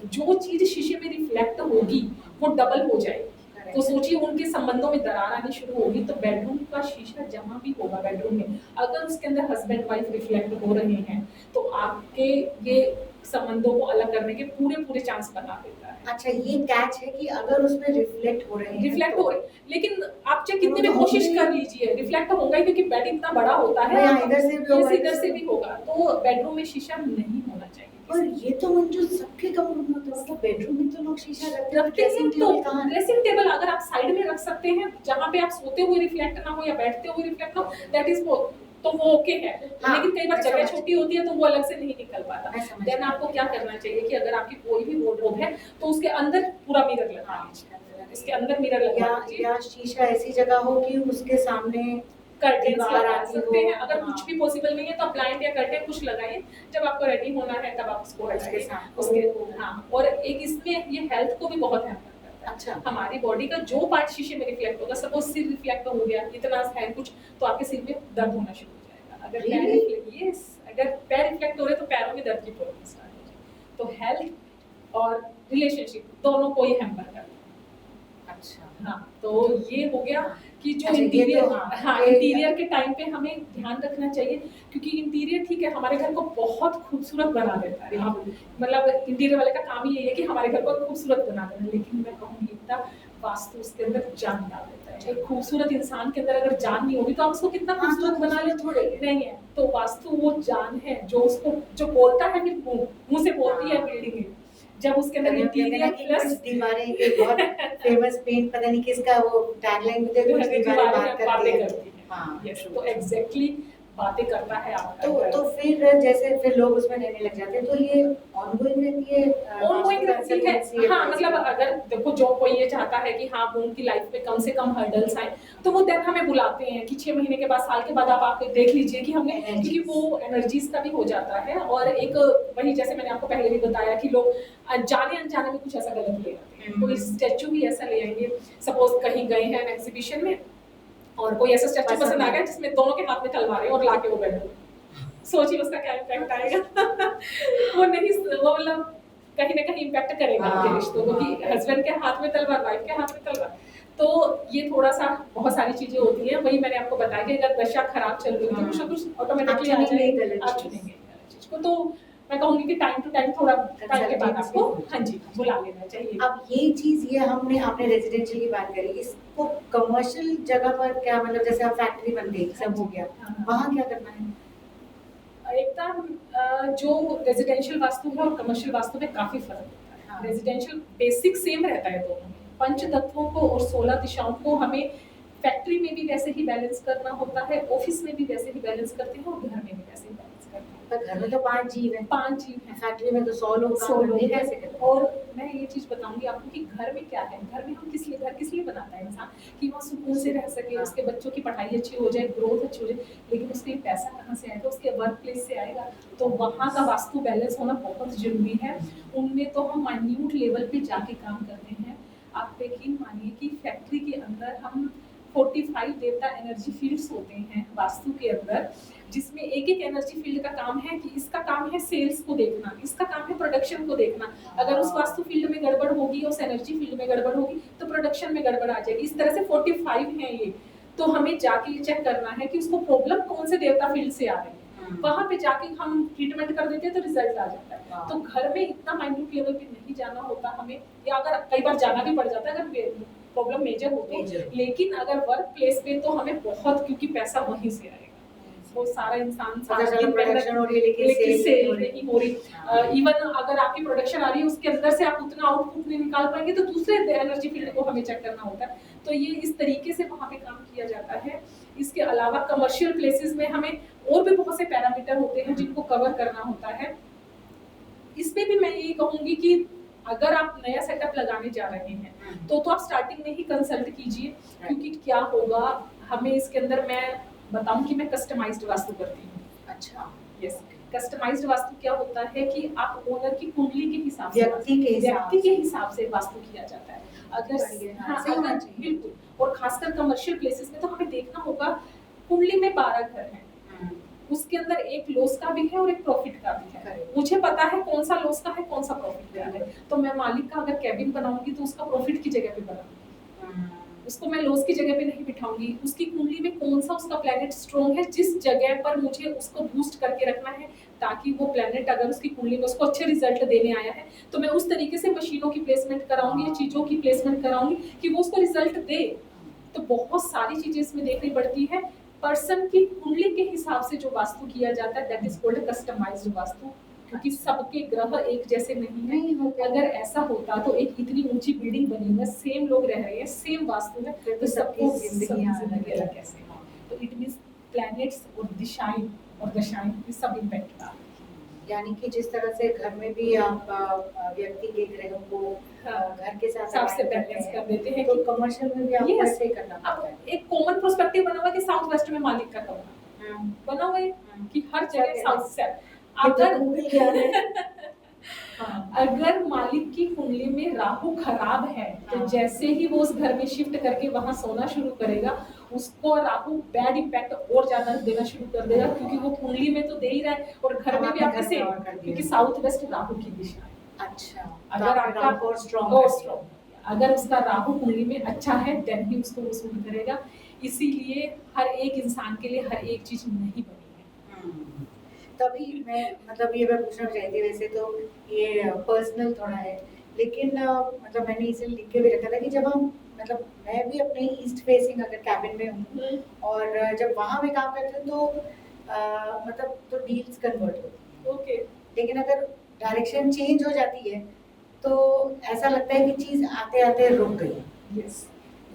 जो चीज शीशे में रिफ्लेक्ट होगी वो डबल हो जाएगी। तो सोचिए उनके संबंधों में दरार आनी शुरू होगी, तो बेडरूम का शीशा जहाँ भी होगा बेडरूम में, अगर उसके अंदर हस्बैंड वाइफ रिफ्लेक्ट हो रहे हैं तो आपके ये संबंधों को अलग करने के पूरे चांस बना देता है। अच्छा, ये कैच है कि अगर उसमें रिफ्लेक्ट हो रहे हैं, रिफ्लेक्ट हो रहे हैं, लेकिन आप चाहे कितनी भी कोशिश कर लीजिए रिफ्लेक्ट होगा ही, क्योंकि बेड इतना बड़ा होता है, इधर से भी होगा। तो बेडरूम में शीशा नहीं होना चाहिए। और ये तो मंजू सबके कमरों में होता है, मतलब बेडरूम में तो लोग शीशा रखते हैं, तो ड्रेसिंग टेबल अगर आप साइड में रख सकते हैं जहाँ पे आप सोते हुए रिफ्लेक्ट ना हो या बैठते हुए रिफ्लेक्ट हो, दैट इज तो वो ओके है। लेकिन कई बार जगह छोटी होती है तो वो अलग से नहीं निकल पाता। देन आपको क्या करना चाहिए कि अगर आपकी कोई भी वार्डरोब है तो उसके अंदर पूरा मिरर लगा लीजिए, इसके अंदर मिरर लगा लीजिए, या शीशा ऐसी जगह हो कि उसके सामने कर्टेन्स लगा सकते हैं। अगर कुछ भी पॉसिबल नहीं है तो ब्लाइंड या कर्टेन कुछ लगाइए, जब आपको रेडी होना है तब आप उसको हटाइए उसके। हाँ, और एक इसमें ये हेल्थ को भी बहुत हैम्पर करता है। अच्छा, हमारी बॉडी का जो पार्ट शीशे में रिफ्लेक्ट होगा, सपोज सिर रिफ्लेक्ट हो गया, इतना है कुछ, तो आपके सिर में दर्द होना शुरू हो जाएगा। अगर पैर रिफ्लेक्ट हो रहे तो पैरों में दर्द की प्रॉब्लम स्टार्ट हो जाएगी। तो हेल्थ और रिलेशनशिप दोनों को ही हैम्पर करता है। अच्छा, हाँ, तो ये हो गया कि जो अच्छा, इंटीरियर, हाँ, इंटीरियर के टाइम पे हमें ध्यान रखना चाहिए, क्योंकि इंटीरियर ठीक है हमारे घर को बहुत खूबसूरत बना देता है। मतलब इंटीरियर वाले का काम ही यही है कि हमारे घर को खूबसूरत बना देना, लेकिन मैं कहूँगी इतना वास्तु उसके अंदर जान डाल देता है। एक खूबसूरत इंसान के अंदर अगर जान नहीं होगी तो आप उसको कितना खूबसूरत बना ले, थोड़े नहीं है। तो वास्तु वो जान है जो उसको जो बोलता है, फिर मुंह से बोलती है बिल्डिंग, जब उसके अंदर इंटीरियर प्लस दीवारें, ये बहुत फेमस पेंट, पता नहीं किसका वो टैगलाइन मुझे कुछ दीवारें बात करती है। हाँ, तो एग्जैक्टली बातें करता है आपका। तो फिर जैसे फिर लोग उसमें रहने लग जाते हैं, तो ये ऑनगोइंग रहती है, ऑनगोइंग रहती है। हाँ, मतलब अगर देखो जो कोई ये चाहता है कि हाँ वो उनकी लाइफ में कम से कम हर्डल्स आए, तो वो देन हमें बुलाते हैं कि 6 महीने के बाद, साल के बाद आप आके देख लीजिए कि हमने, क्योंकि वो एनर्जीज का भी हो जाता है। और एक वही जैसे मैंने आपको पहले भी बताया कि लोग जाने अनजाने में कुछ ऐसा गलत ले आते हैं। कोई स्टैचू भी ऐसा ले आएंगे, सपोज कहीं गए हैं एग्जीबिशन में और कोई ऐसा स्टैचू पसंद आ गया जिसमें दोनों के हाथ में तलवार है और लाके वो बैठे, सोचिए उसका क्या इम्पैक्ट आएगा। वो मतलब कहीं ना कहीं इम्पैक्ट करेगा आपके रिश्तों को, कि हस्बैंड के हाथ में तलवार, वाइफ के हाथ में तलवार। तो ये थोड़ा सा बहुत सारी चीजें होती हैं। वही मैंने आपको बताया कि अगर दशा खराब चल रही है तो कुछ ना कुछ ऑटोमेटिकली आ जाएगा, आप चुनेंगे चीज को। तो मैं कहूंगी कि टाइम टू टाइम थोड़ा टाइम के बाद आपको हाँ जी बुला लेना चाहिए। अब ये चीज ये आपने रेजिडेंशियल की बात करी, इसको कमर्शियल जगह पर क्या, मतलब जैसे आप फैक्ट्री बन गई, सब हो गया, वहाँ क्या करना है? एकदम जो रेजिडेंशियल वास्तु है और कमर्शियल वास्तु में काफी फर्क होता है। रेजिडेंशियल बेसिक सेम रहता है दोनों में, पंच तत्वों को और 16 दिशाओं को हमें फैक्ट्री में भी वैसे ही बैलेंस करना होता है, ऑफिस में भी वैसे ही बैलेंस करते हैं और घर में भी वैसे ही बैलेंस करते हैं। पर घर में तो 5 जीव हैं, 5 जीव हैं, फैक्ट्री में तो 100 लोग कैसे करते हैं। और मैं ये चीज बताऊंगी आपको कि घर में क्या है, घर में हम घर किस लिए बनाता है इंसान, कि वहाँ सुकून से रह सके, उसके बच्चों की पढ़ाई अच्छी हो जाए, ग्रोथ अच्छी हो जाए। लेकिन उसके पैसा कहाँ से आएगा, उसके वर्क प्लेस से आएगा। तो वहाँ का वास्तु बैलेंस होना बहुत जरूरी है। उनमें तो हम माइन्यूट लेवल पे जाके काम करते हैं। आप यकीन मानिए कि फैक्ट्री के अंदर हम 45 देवता एनर्जी फील्ड्स होते हैं वास्तु के अंदर, जिसमें एक एक एनर्जी फील्ड का काम है कि इसका काम है सेल्स को देखना, इसका काम है प्रोडक्शन को देखना। अगर उस वास्तु फील्ड में गड़बड़ होगी, उस एनर्जी फील्ड में गड़बड़ होगी तो प्रोडक्शन में गड़बड़ आ जाएगी। इस तरह से 45 है ये। तो हमें जाके ये चेक करना है कि उसको प्रॉब्लम कौन से देवता फील्ड से आ रही है, वहां पे जाके हम ट्रीटमेंट कर देते हैं तो रिजल्ट आ जाता है। तो घर में इतना माइन्यूट लेवल पे नहीं जाना होता हमें, या अगर कई बार जाना भी पड़ जाता है अगर प्रॉब्लम मेजर होती है। लेकिन अगर वर्क प्लेस पे तो हमें बहुत, क्योंकि पैसा वहीं से आएगा, वो सारा इंसान प्रोडक्शन हो रही है लेकिन सेल नहीं हो रही। इवन अगर आपकी प्रोडक्शन आ रही है उसके अंदर से आप उतना आउटपुट नहीं निकाल पाएंगे तो दूसरे एनर्जी फील्ड को हमें चेक करना होता है। तो ये इस तरीके से वहाँ पे काम किया जाता है। इसके अलावा कमर्शियल प्लेसेस में हमें और भी बहुत से पैरामीटर होते हैं जिनको कवर करना होता है। इसमें भी मैं ये कहूँगी कि अगर आप नया सेटअप लगाने जा रहे हैं तो आप स्टार्टिंग में ही कंसल्ट कीजिए, क्योंकि क्या होगा हमें इसके अंदर, मैं बताऊं कि मैं कस्टमाइज्ड वास्तु करती हूँ। अच्छा, यस, कस्टमाइज्ड वास्तु क्या होता है कि आप ओनर की कुंडली के हिसाब से, व्यक्ति के हिसाब से वास्तु किया जाता है। अगर बिल्कुल, और खासकर कमर्शियल प्लेसेस में तो हमें देखना होगा कुंडली में 12 घर हैं, उसके अंदर एक लॉस का भी है और एक प्रॉफिट का भी है। Correct. मुझे पता है कौन सा लॉस का है कौन सा प्रॉफिट का है, तो मैं मालिक का अगर कैबिन बनाऊंगी तो उसका प्रॉफिट की जगह पे बनाऊंगी, उसको मैं लॉस की जगह पे नहीं बिठाऊंगी। उसकी कुंडली में कौन सा उसका प्लैनेट स्ट्रॉन्ग है, जिस जगह पर मुझे उसको बूस्ट करके रखना है ताकि वो प्लैनेट अगर उसकी कुंडली में उसको अच्छे रिजल्ट देने आया है तो मैं उस तरीके से मशीनों की प्लेसमेंट कराऊंगी, चीजों की प्लेसमेंट कराऊंगी कि वो उसको रिजल्ट दे। तो बहुत सारी चीजें इसमें देखनी पड़ती है। पर्सन की कुंडली के हिसाब से जो वास्तु किया जाता है that is called customised Vastu, क्योंकि सबके ग्रह एक जैसे नहीं है। अगर ऐसा होता तो एक इतनी ऊंची बिल्डिंग बनी है, सेम लोग रह रहे हैं, सेम वास्तु है, तो सबकी जिंदगी अलग कैसे है। तो इट मींस प्लैनेट्स और दिशाएं और दशाएं ये सब इम्पैक्ट डालती हैं। यानी कि जिस तरह से घर में भी आप व्यक्ति के ग्रहों को घर के साथ सबसे बैलेंस कर देते हैं तो कि कमर्शियल में भी आपको Yes. ऐसे ही करना पड़ता अब है। एक कॉमन पर्सपेक्टिव बना हुआ है कि साउथ वेस्ट में मालिक का कमरा बना हुआ है कि हर जगह साउथ से अगर मालिक की कुंडली में राहु खराब है तो जैसे ही वो उस घर में शिफ्ट करके वहां सोना शुरू करेगा उसको राहु बैड इम्पैक्ट और ज्यादा देना शुरू कर देगा, क्योंकि वो कुंडली में तो दे ही रहा है और घर में भी आपके से, क्योंकि साउथ वेस्ट राहु की दिशा है। अच्छा, अगर आपका और स्ट्रॉन्ग अगर उसका राहु कुंडली में अच्छा है देन ही उसको वसूल करेगा। इसीलिए हर एक इंसान के लिए हर एक चीज नहीं बनी है। तभी मैं मतलब ये मैं पूछना चाहती थी, वैसे तो ये पर्सनल थोड़ा है लेकिन मतलब मैंने इसे लिख के भी रखा था कि जब हम मतलब मैं भी अपने ईस्ट फेसिंग अगर कैबिन में हूँ और जब वहाँ भी काम करते हैं तो मतलब तो डील्स कन्वर्ट होती है। ओके, लेकिन अगर डायरेक्शन चेंज हो जाती है तो ऐसा लगता है कि चीज़ आते आते रुक गई। यस,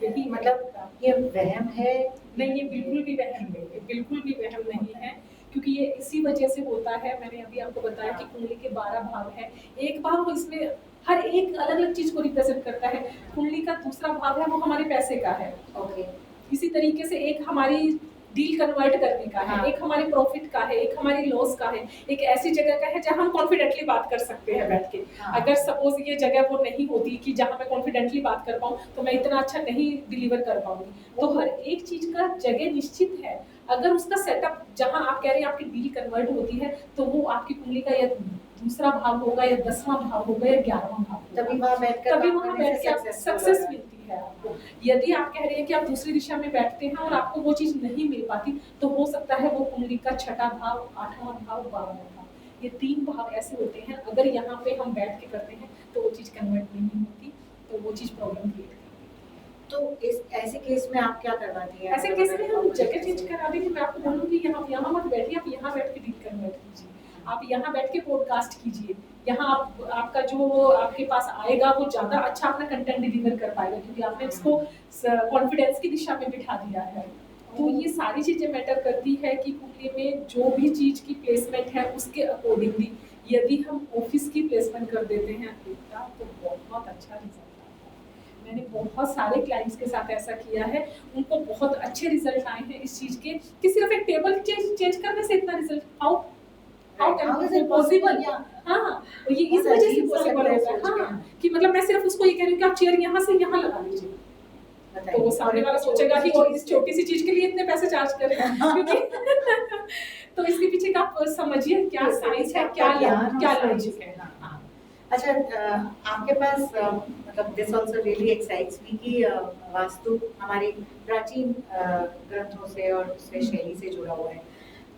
यही मतलब ये वहम है? नहीं, ये बिल्कुल भी वहम नहीं है, बिल्कुल भी वहम नहीं है, क्योंकि ये इसी वजह से होता है। मैंने अभी आपको बताया कि कुंडली के 12 भाव है, एक भाव इसमें हर एक अलग अलग चीज को रिप्रेजेंट करता है। कुंडली का दूसरा भाव है वो हमारे पैसे का है। ओके, इसी तरीके से एक हमारी डील कन्वर्ट करने का है, हाँ। एक हमारे प्रॉफिट का है, एक हमारी लॉस का है, एक ऐसी जगह का है जहां हम कॉन्फिडेंटली बात कर सकते हैं बैठ के। हाँ। अगर सपोज ये जगह वो नहीं होती कि जहां मैं कॉन्फिडेंटली बात कर पाऊं तो मैं इतना अच्छा नहीं डिलीवर कर पाऊंगी। तो हर एक चीज का जगह निश्चित है। अगर उसका सेटअप जहां आप कह रहे हैं आपकी डील कन्वर्ट होती है तो वो आपकी कुंडली का या दूसरा भाव होगा या 10वां भाव होगा या 11वां भाव होगा। तभी वहाँ बैठकर तभी काम वहाँ करने बैठ से के आप successful सक्सेस होगा। मिलती है आपको। यदि आप कह रहे हैं कि आप दूसरी दिशा में बैठते हैं और आपको वो चीज नहीं मिल पाती तो हो सकता है वो कुंडली का 6वां भाव, 8वां भाव, 12वां भाव, ये 3 भाव ऐसे होते हैं अगर यहाँ पे हम बैठ के करते हैं तो वो चीज कन्वर्ट नहीं होती, तो वो चीज प्रॉब्लम क्रिएट करती है। तो इस ऐसे केस में आप क्या करवाती हैं? ऐसे केस में हम जगह चेंज करा देंगे। मैं आपको बोलूँगी यहाँ मत बैठिए, आप यहाँ बैठ के डील कन्वर्ट कीजिए, आप यहाँ बैठ के पॉडकास्ट कीजिए। यहाँ आपका जो आपके पास आएगा वो ज़्यादा अच्छा अपना कंटेंट डिलीवर कर पाएगा, क्योंकि आपने उसको कॉन्फिडेंस की दिशा में बिठा दिया है। तो ये सारी चीज़ें मैटर करती है कि कुंडली में जो भी चीज़ की प्लेसमेंट है उसके अकॉर्डिंगली यदि हम ऑफिस की प्लेसमेंट कर देते हैं तो बहुत अच्छा रिजल्ट आता है। मैंने बहुत सारे क्लाइंट्स के साथ ऐसा किया है, उनको बहुत अच्छे रिजल्ट आए हैं इस चीज़ के कि सिर्फ एक टेबल चेंज करने से इतना result how can it possible. हाँ, ये इस वजह से पॉसिबल होता है। हाँ, कि मतलब मैं सिर्फ उसको ये कह रही हूँ कि आप चेयर यहाँ से यहाँ लगा लीजिए, तो वो सामने वाला सोचेगा कि वो इस छोटी सी चीज के लिए इतने पैसे चार्ज कर रहे हैं, क्योंकि तो इसके पीछे का आप समझिए क्या साइंस है, क्या लॉजिक है। अच्छा, आपके पास मतलब दिस आल्सो रियली एक्साइट्स मी कि वास्तु हमारे प्राचीन ग्रंथों से और उससे शैली से जुड़ा हुआ है।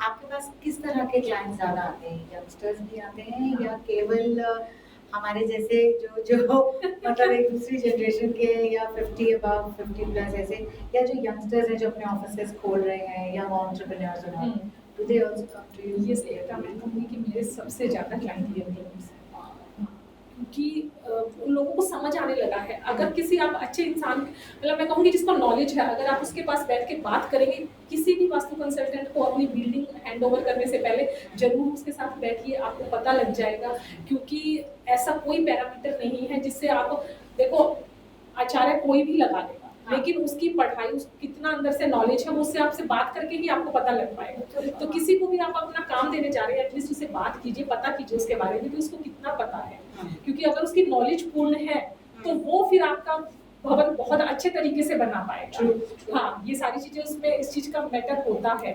आपके पास किस तरह के क्लाइंट्स ज़्यादा आते हैं? यंगस्टर्स भी आते हैं या केवल हमारे जैसे जो मतलब एक दूसरी जनरेशन के या 50 अबव 50 प्लस ऐसे, या जो यंगस्टर्स हैं जो अपने ऑफिसेस खोल रहे हैं या एंटरप्रेन्योर्स हैं, do they also come to you? ये सेक्टर में कहूँगी कि मेरे सबसे ज़्यादा क्लाइंट ये हैं, क्योंकि उन लोगों को समझ आने लगा है। अगर किसी आप अच्छे इंसान, मतलब मैं कहूँगी जिसको नॉलेज है, अगर आप उसके पास बैठ के बात करेंगे, किसी भी वास्तु कंसल्टेंट को अपनी बिल्डिंग हैंड ओवर करने से पहले जरूर उसके साथ बैठिए, आपको पता लग जाएगा। क्योंकि ऐसा कोई पैरामीटर नहीं है जिससे आप, देखो आचार्य कोई भी लगा लेगा, लेकिन उसकी पढ़ाई, उसको कितना अंदर से नॉलेज है वो उससे आपसे बात करके ही आपको पता लग पाएगा। तो किसी को भी आप अपना काम देने जा रहे हैं, एटलीस्ट उससे बात कीजिए, पता कीजिए उसके बारे में कि उसको कितना पता है। क्योंकि अगर उसकी नॉलेज पूर्ण है तो वो फिर आपका भवन बहुत अच्छे तरीके से बना पाएगा। हाँ, ये सारी चीजें उसमें इस चीज का मैटर होता है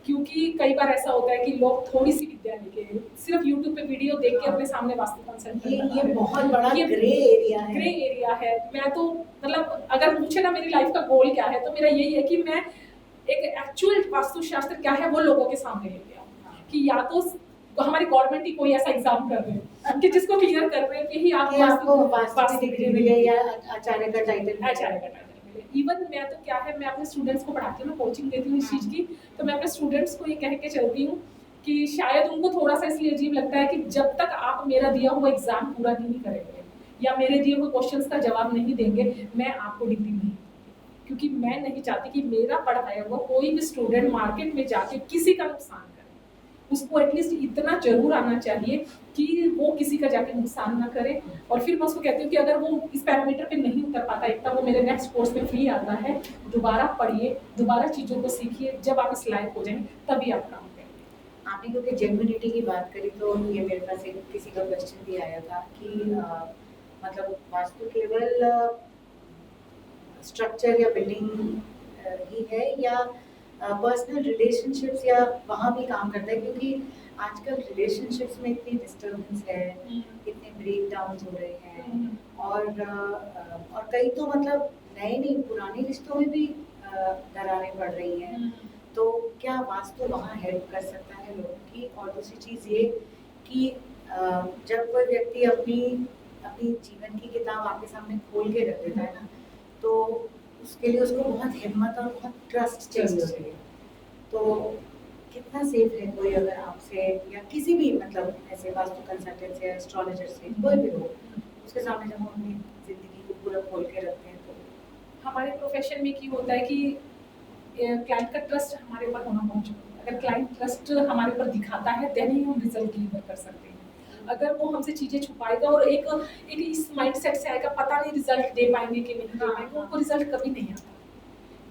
क्योंकि कई बार ऐसा होता है कि लोग थोड़ी सी विद्या लेके सिर्फ यूट्यूब पे वीडियो देख के अपने सामने वास्तु कंसल्ट ये बहुत बड़ा ग्रे एरिया है। ग्रे एरिया है। मैं तो मतलब अगर पूछे ना मेरी लाइफ का गोल क्या है, तो मेरा यही है कि मैं एक एक्चुअल वास्तुशास्त्र क्या है वो लोगों के सामने लेके आऊँ, कि या तो हमारी गवर्नमेंट ही कोई ऐसा एग्जाम कर दे कि जिसको क्लियर कर रहे हैं कि ही आपको वास्तु की डिग्री मिले या आचार्य का टाइटल मिले। इवन मैं तो क्या है, मैं अपने स्टूडेंट्स को पढ़ाती हूँ, कोचिंग देती हूँ इस चीज़ की, तो मैं अपने स्टूडेंट्स को ये कह के चलती हूँ कि शायद उनको थोड़ा सा इसलिए अजीब लगता है कि जब तक आप मेरा दिया हुआ एग्जाम पूरा नहीं करेंगे या मेरे दिए हुए क्वेश्चंस का जवाब नहीं देंगे, मैं आपको डिग्री नहीं, क्योंकि मैं नहीं चाहती कि मेरा पढ़ाया हुआ कोई भी स्टूडेंट मार्केट में जाके किसी का नुकसान करे। उसको एटलीस्ट इतना जरूर आना चाहिए कि वो किसी का जाके नुकसान ना करे। और फिर मैं उसको कहती हूँ कि अगर वो इस पैरामीटर पे नहीं उतर पाता, एक तो वो मेरे नेक्स्ट कोर्स में फ्री आता है, दोबारा पढ़िए, दोबारा चीज़ों को सीखिए, जब आप इस लायक हो जाएंगे तभी आप काम करेंगे। आपने क्योंकि जेन्युइनिटी की बात करी तो ये मेरे पास एक किसी का क्वेश्चन भी आया था कि मतलब वास्तु केवल स्ट्रक्चर या बिल्डिंग ही है या पर्सनल रिलेशनशिप्स या वहाँ भी काम करता है, क्योंकि आजकल रिलेशनशिप्स में इतनी डिस्टर्बेंस है, इतने ब्रेक डाउन हो रहे हैं और कई तो मतलब नए नहीं पुराने रिश्तों में भी दरारें पड़ रही हैं। तो क्या वास्तु वहाँ हेल्प कर सकता है लोगों की? और दूसरी चीज़ ये कि जब कोई व्यक्ति अपनी जीवन की किताब आपके सामने खोल के रख देता है ना, तो उसके लिए उसको बहुत हिम्मत और बहुत ट्रस्ट चाहिए होती है। तो कितना सेफ है कोई अगर आपसे या किसी भी मतलब ऐसे वास्तु कंसल्टेंट से या एस्ट्रोलॉजर से कोई भी हो, उसके सामने जब हम अपनी जिंदगी को पूरा खोल के रखते हैं? तो हमारे प्रोफेशन में क्या होता है कि क्लाइंट का ट्रस्ट हमारे ऊपर होना बहुत जरूरी है। अगर क्लाइंट ट्रस्ट हमारे ऊपर दिखाता है देन ही हम रिजल्ट डिलीवर कर सकते हैं। अगर वो हमसे चीज़ें छुपाएगा और एक इस माइंडसेट से आएगा पता नहीं रिजल्ट दे पाएंगे कि नहीं दे पाएंगे, उनको रिजल्ट कभी नहीं आता।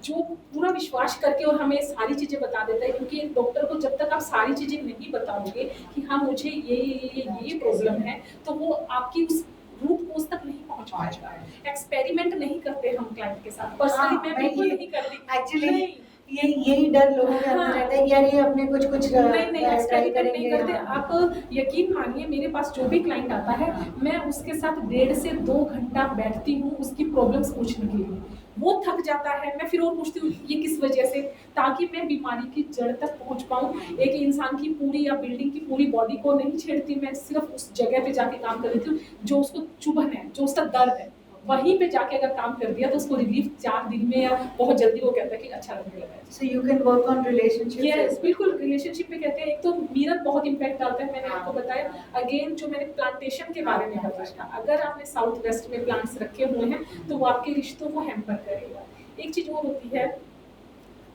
जो पूरा विश्वास करके और हमें सारी चीज़ें बता देता है, क्योंकि एक डॉक्टर को जब तक आप सारी चीज़ें नहीं बताओगे कि हाँ मुझे ये प्रॉब्लम है, तो वो आपकी उस रूट कोज तक नहीं पहुंच पाएगा। एक्सपेरिमेंट नहीं करते हम क्लाइंट के साथ, पर्सनली मैं बिल्कुल नहीं करती एक्चुअली यही डर लोगों के अंदर रहता है यार ये अपने कुछ नहीं एक्सपेरिमेंट नहीं करते। आप यकीन मानिए मेरे पास जो भी क्लाइंट आता है मैं उसके साथ 1.5 से 2 घंटा बैठती हूँ उसकी प्रॉब्लम्स पूछने के लिए। वो थक जाता है, मैं फिर और पूछती हूँ ये किस वजह से, ताकि मैं बीमारी की जड़ तक पहुँच पाऊँ। एक इंसान की पूरी या बिल्डिंग की पूरी बॉडी को नहीं छेड़ती, मैं सिर्फ उस जगह पे जाके काम कर लेती हूँ जो उसको चुभन है, जो उसका दर्द है, वहीं पे जाके अगर काम कर दिया तो उसको रिलीफ 4 दिन में या बहुत जल्दी वो कहता है कि अच्छा लगने लगा है। So you can work on relationships. Yes, बिल्कुल रिलेशनशिप में कहते हैं। एक तो मिरर बहुत इम्पैक्ट डालता है, मैंने आपको बताया। अगेन जो मैंने प्लांटेशन के बारे में बताया, अगर आपने साउथ वेस्ट में प्लांट्स रखे हुए हैं तो वो आपके रिश्तों को हैम्पर करेगा। एक चीज वो होती है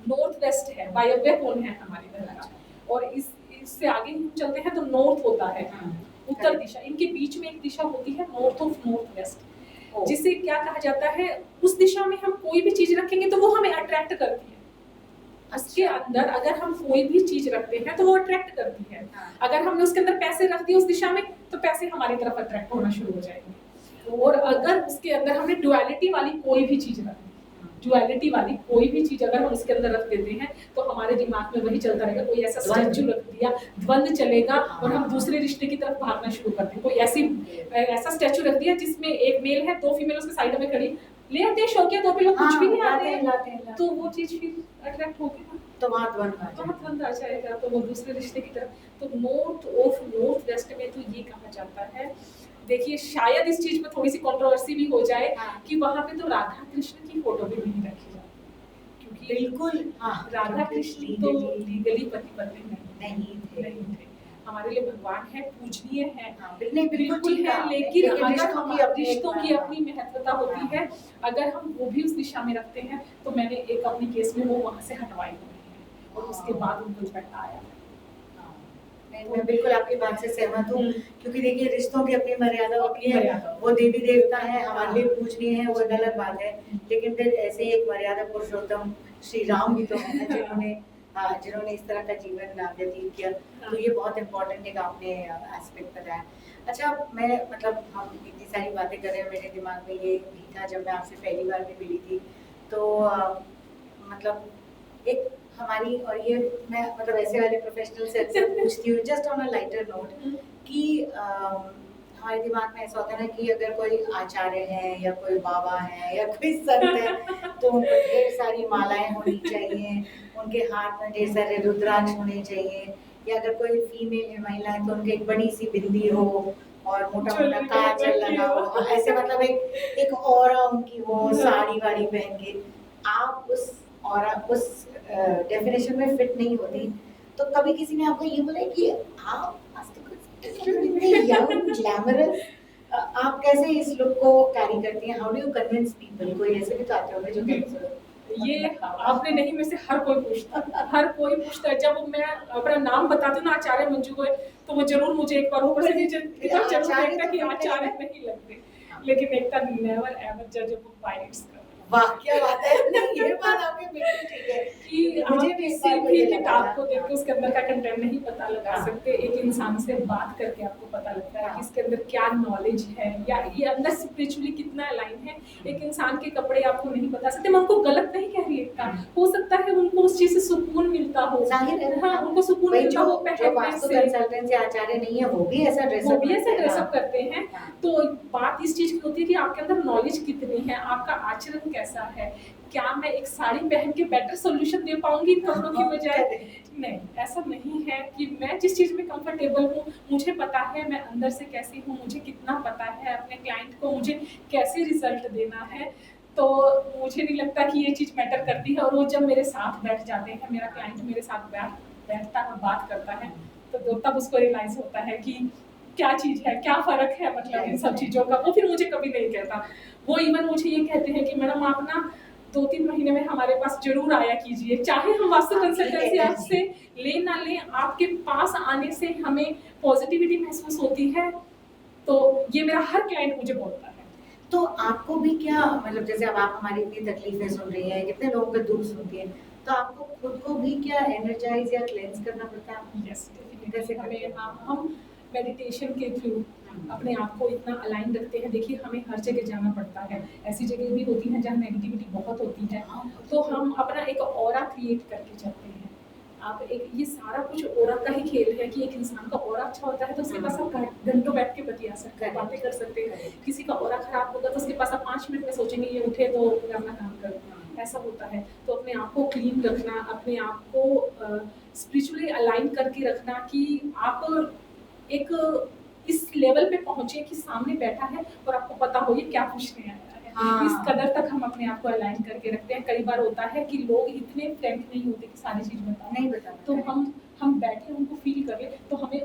नॉर्थ वेस्ट है, वायव्य कोण है हमारे घर का, और इससे आगे हम चलते हैं तो नॉर्थ होता है, उत्तर दिशा। इनके बीच में एक दिशा होती है नॉर्थ ऑफ नॉर्थ वेस्ट, जिसे क्या कहा जाता है, उस दिशा में हम कोई भी चीज रखेंगे तो वो हमें अट्रैक्ट करती है। उसके अंदर अगर हम कोई भी चीज रखते हैं तो वो अट्रैक्ट करती है। अगर हमने उसके अंदर पैसे रख दिए उस दिशा में तो पैसे हमारी तरफ अट्रैक्ट होना शुरू हो जाएंगे। और अगर उसके अंदर हमने डुअलिटी वाली कोई भी चीज रख दी, डुअलिटी वाली कोई भी चीज अगर हम उसके अंदर रख देते हैं तो हमारे दिमाग में वही चलता रहेगा। कोई ऐसा स्टैचू रख दिया, द्वंद्व चलेगा और हम दूसरे रिश्ते की तरफ भागना शुरू करते हैं। कोई ऐसा स्टैचू रख दिया जिसमें एक मेल है, 2 फीमेल उसके साइड में खड़ी, ले आते हैं शौकिया 2 पे लोग कुछ भी नहीं आते हैं, तो वो चीज फिर अट्रैक्ट होगी ना, तो वहाँ द्वंद्व आ जाएगा, तो वो दूसरे रिश्ते की तरफ। तो नॉर्थ ऑफ नॉर्थ वेस्ट में तो ये कहा जाता है, देखिए शायद इस चीज में थोड़ी सी कंट्रोवर्सी भी हो जाए कि वहाँ पे तो राधा कृष्ण की फोटो भी नहीं रखी जाती, क्योंकि बिल्कुल राधा कृष्ण तो लीगली पति पत्नी नहीं थे। हमारे लिए भगवान है, पूजनीय है, बिल्कुल है, लेकिन अगर रिश्तों की अपनी महत्वता होती है, अगर हम वो भी उस दिशा में रखते हैं तो मैंने एक अपनी केस में वो वहाँ से हटवाई हुई है और उसके बाद उनको इफेक्ट आया। मैं बिल्कुल आपकी बात से सहमत हूँ, क्योंकि देखिए रिश्तों की अपनी मर्यादा होती है। वो देवी देवता है, हमारे लिए पूजनीय है, वो गलत बात है, लेकिन फिर ऐसे ही एक मर्यादा पुरुषोत्तम श्री राम भी तो है जिन्होंने इस तरह का जीवन व्यतीत किया। तो ये बहुत इम्पोर्टेंट एक आपने एस्पेक्ट बताया। अच्छा, मैं मतलब हम इतनी सारी बातें कर रहे हैं, मेरे दिमाग में ये भी था जब मैं आपसे पहली बार भी मिली थी, तो मतलब एक हमारी, और ये मैं मतलब ऐसे वाले प्रोफेशनल से अक्सर पूछती हूँ just on a lighter note, कि हमारे दिमाग में ऐसा होता है ना कि अगर कोई आचार्य है या कोई बाबा है या कोई संत है तो उनको ढेर सारी मालाएं होनी चाहिए, उनके हाथ में ढेर सारे रुद्राक्ष होने चाहिए, या अगर कोई फीमेल है, महिला है, तो उनके एक बड़ी सी बिंदी हो और मोटा मोटा काजल लगा हो, ऐसे मतलब एक ऑरा उनकी हो, साड़ी वाड़ी पहन के। आप उस ऑरा, उस डेफिनेशन में फिट नहीं होती, तो कभी किसी ने आपको ये बोला है कि आप इतने यंग ग्लैमरस, आप कैसे इस लुक को कैरी करती हैं? How do you convince people? कोई ऐसे भी तो आते होंगे जो कहते हैं ये आपने नहीं, में से हर कोई पूछता है। जब मैं अपना नाम बताती हूँ ना आचार्य मंजू को, तो वो जरूर मुझे एक बार ऊपर से नीचे जरूर देखता कि आचार्य नहीं लगते, लेकिन एकता नेवर एवर जज a book by its cover. वाह क्या बात है! नहीं, ये बात आपने बिल्कुल ठीक है कि मुझे आप भी इस किसी बात को भी ये किताब लगा को देख के उसके अंदर का कंटेंट नहीं पता लगा सकते। एक इंसान से बात करके आपको पता लगता है कि इसके अंदर क्या नॉलेज है, या ये अंदर स्पिरिचुअली कितना अलाइन है। एक इंसान के कपड़े आपको नहीं बता सकते। मैं उनको गलत नहीं कह रही एकता, हो सकता है उनको उस चीज से सुकून मिलता हो, जाहिर है। हाँ, उनको सुकून मिलता हो पहनने से। कंसल्टेंट या आचार्य नहीं है, वो भी ऐसा ड्रेसअप करते हैं। तो बात इस चीज की होती है कि आपके अंदर नॉलेज कितनी है, आपका आचरण कैसा है। क्या मैं एक साड़ी पहन के बेटर सॉल्यूशन दे पाऊंगी कपड़ों की बजाय? नहीं, ऐसा नहीं है। कि मैं जिस चीज में कंफर्टेबल हूँ, मुझे पता है मैं अंदर से कैसी हूँ, मुझे कितना पता है अपने क्लाइंट को मुझे कैसे रिजल्ट देना है। तो मुझे नहीं लगता कि ये चीज मैटर करती है। और वो जब मेरे साथ बैठ जाते हैं, मेरा क्लाइंट मेरे साथ बैठता है, बात करता है, तो तब उसको रियलाइज होता है कि क्या चीज है, क्या फर्क है मतलब इन सब चीजों का। वो फिर मुझे कभी नहीं कहता। वो इवन मुझे ये कहते हैं कि मैडम आप ना 2-3 महीने में हमारे पास जरूर आया कीजिए, चाहे हम वास्तु कंसल्टेंसी आपसे ले ना लें, आपके पास आने से हमें पॉजिटिविटी महसूस होती है। तो ये मेरा हर क्लाइंट मुझे बोलता है। तो आपको भी क्या मतलब, जैसे अब आप हमारी इतनी तकलीफें सुन रही हैं, कितने लोगों के दुख सुनती हैं, तो आपको खुद को भी क्या एनर्जाइज या क्लेंस करना पड़ता है? यस, जैसे हम मेडिटेशन के थ्रू अपने आप को इतना अलाइन रखते हैं। देखिए हमें हर जगह जाना पड़ता है, ऐसी जगह भी होती हैं जहाँ नेगेटिविटी बहुत होती है, तो हम अपना एक ऑरा क्रिएट करके चलते हैं। आप एक, ये सारा कुछ ऑरा का ही खेल है कि एक इंसान का ऑरा अच्छा होता है तो उसके पास आप घंटों बैठ के बतिया सकते हैं, बातें कर सकते हैं। किसी का ऑरा खराब होगा तो उसके पास आप 5 मिनट में सोचेंगे ये उठे तो अपना काम कर, ऐसा होता है। तो अपने आप को क्लीन रखना, अपने आप को स्पिरिचुअली अलाइन करके रखना कि आप एक इस लेवल पे पहुंचे कि सामने बैठा है और आपको पता हो ये क्या पूछने आया है। इस कदर तक हम अपने आप को अलाइन करके रखते हैं। कई बार होता है कि लोग इतने फ्रैंक नहीं होते कि सारी चीज नहीं बता, तो हम बैठे उनको फील कर ले तो हमें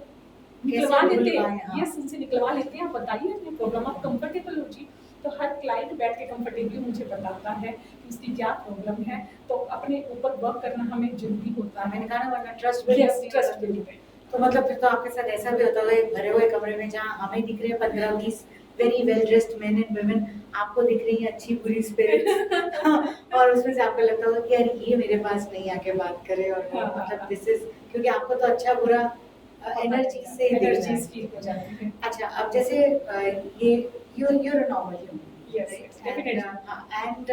निकलवा लेते हैं। यस, उनसे निकलवा लेते हैं। आप बताइए अपनी प्रॉब्लम, आप कंफर्टेबल हो जी। तो हर क्लाइंट बैठ के कंफर्टेबली मुझे बताता है कि उसकी क्या प्रॉब्लम है। तो अपने ऊपर वर्क करना हमें जरूरी होता है। मैंने कहा ना, वरना ट्रस्ट बिल्डिंग। तो मतलब फिर तो आपके साथ ऐसा भी होता है भरे हुए कमरे में जहाँ हमें दिख रहे हैं 15-20 very well dressed main and women, आपको दिख रही है अच्छी बुरी स्पिरिट्स और उसमें से आपको लगता होगा कि यार ये मेरे पास नहीं आके बात करे, और मतलब दिस इज, क्योंकि आपको तो अच्छा बुरा एनर्जी से एनर्जीज की हो जाती है। अच्छा, अब जैसे ये you're a normal human, yes, definitely, and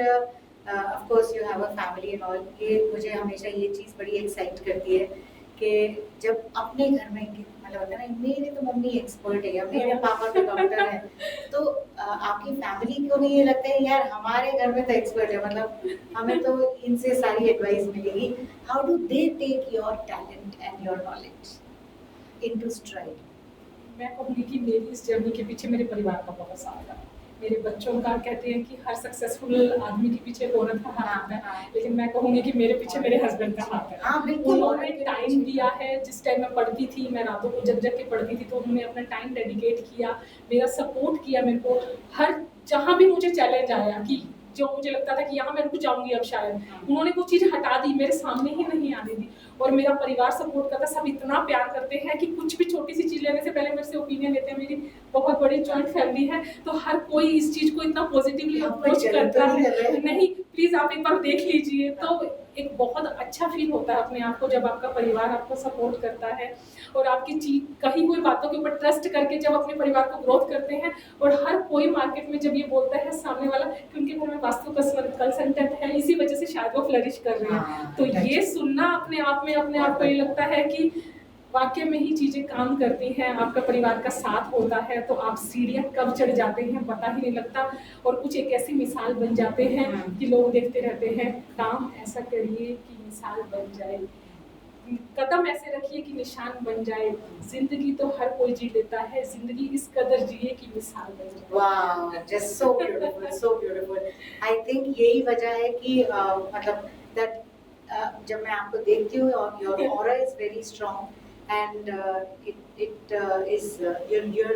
of course you have a family and all. ये मुझे हमेशा ये चीज़ बड़ी एक्साइट करती है कि जब अपने घर में मतलब होता है ना, मेरे तो मम्मी एक्सपर्ट है या मेरे पापा तो डॉक्टर है, तो आपकी फैमिली को भी ये लगता है यार हमारे घर में तो एक्सपर्ट है, मतलब हमें तो इनसे सारी एडवाइस मिलेगी। How do they take your talent and your knowledge into stride? मैं कहूँगी कि मेरी इस जर्नी के पीछे मेरे परिवार का बहुत साथ है। मेरे बच्चों का, कहते हैं कि हर सक्सेसफुल आदमी के पीछे औरत का हाथ है, लेकिन मैं कहूँगी कि मेरे पीछे मेरे हस्बैंड का हाथ है। उन्होंने टाइम दिया है। जिस टाइम मैं पढ़ती थी, मैं रातों को जग के पढ़ती थी, तो उन्होंने अपना टाइम डेडिकेट किया, मेरा सपोर्ट किया। मेरे को हर जहाँ भी मुझे चैलेंज आया कि जो मुझे लगता था कि यहाँ मैं रुक जाऊंगी अब शायद, उन्होंने वो चीज़ हटा दी, मेरे सामने ही नहीं आने दी। और मेरा परिवार सपोर्ट करता, सब इतना प्यार करते हैं कि कुछ भी छोटी सी चीज़ लेने से पहले मेरे से ओपिनियन लेते हैं। मेरी बहुत बड़ी जॉइंट फैमिली है, तो हर कोई इस चीज़ को इतना पॉजिटिवली अप्रोच करता है। नहीं, प्लीज आप एक बार देख लीजिए। तो एक बहुत अच्छा फील होता है अपने आप को जब आपका परिवार आपको सपोर्ट करता है और आपकी कही हुई बातों के ऊपर ट्रस्ट करके जब अपने परिवार को ग्रोथ करते हैं। और हर कोई मार्केट में जब ये बोलता है सामने वाला कि उनके घर में वास्तु कंसल्टेंट है, इसी वजह से शायद वो फ्लरिश कर रहे हैं। तो ये सुनना अपने आप को ये लगता है कि वाकई में ही चीजें काम करती हैं, आपका परिवार का साथ होता है तो आप सीढ़ियां कब चढ़ जाते हैं पता ही नहीं लगता। और कुछ एक ऐसी मिसाल बन जाते हैं कि लोग देखते रहते हैं, काम ऐसा करिए कि मिसाल बन जाए, कदम ऐसे रखिए कि निशान बन जाए। जिंदगी तो हर कोई जी लेता है, जिंदगी इस कदर जिए कि मिसाल बन जाए। वाह, just so beautiful, so beautiful. I think यही वजह है कि मतलब दैट जब मैं आपको देखती हूँ your aura is very strong and it is you're you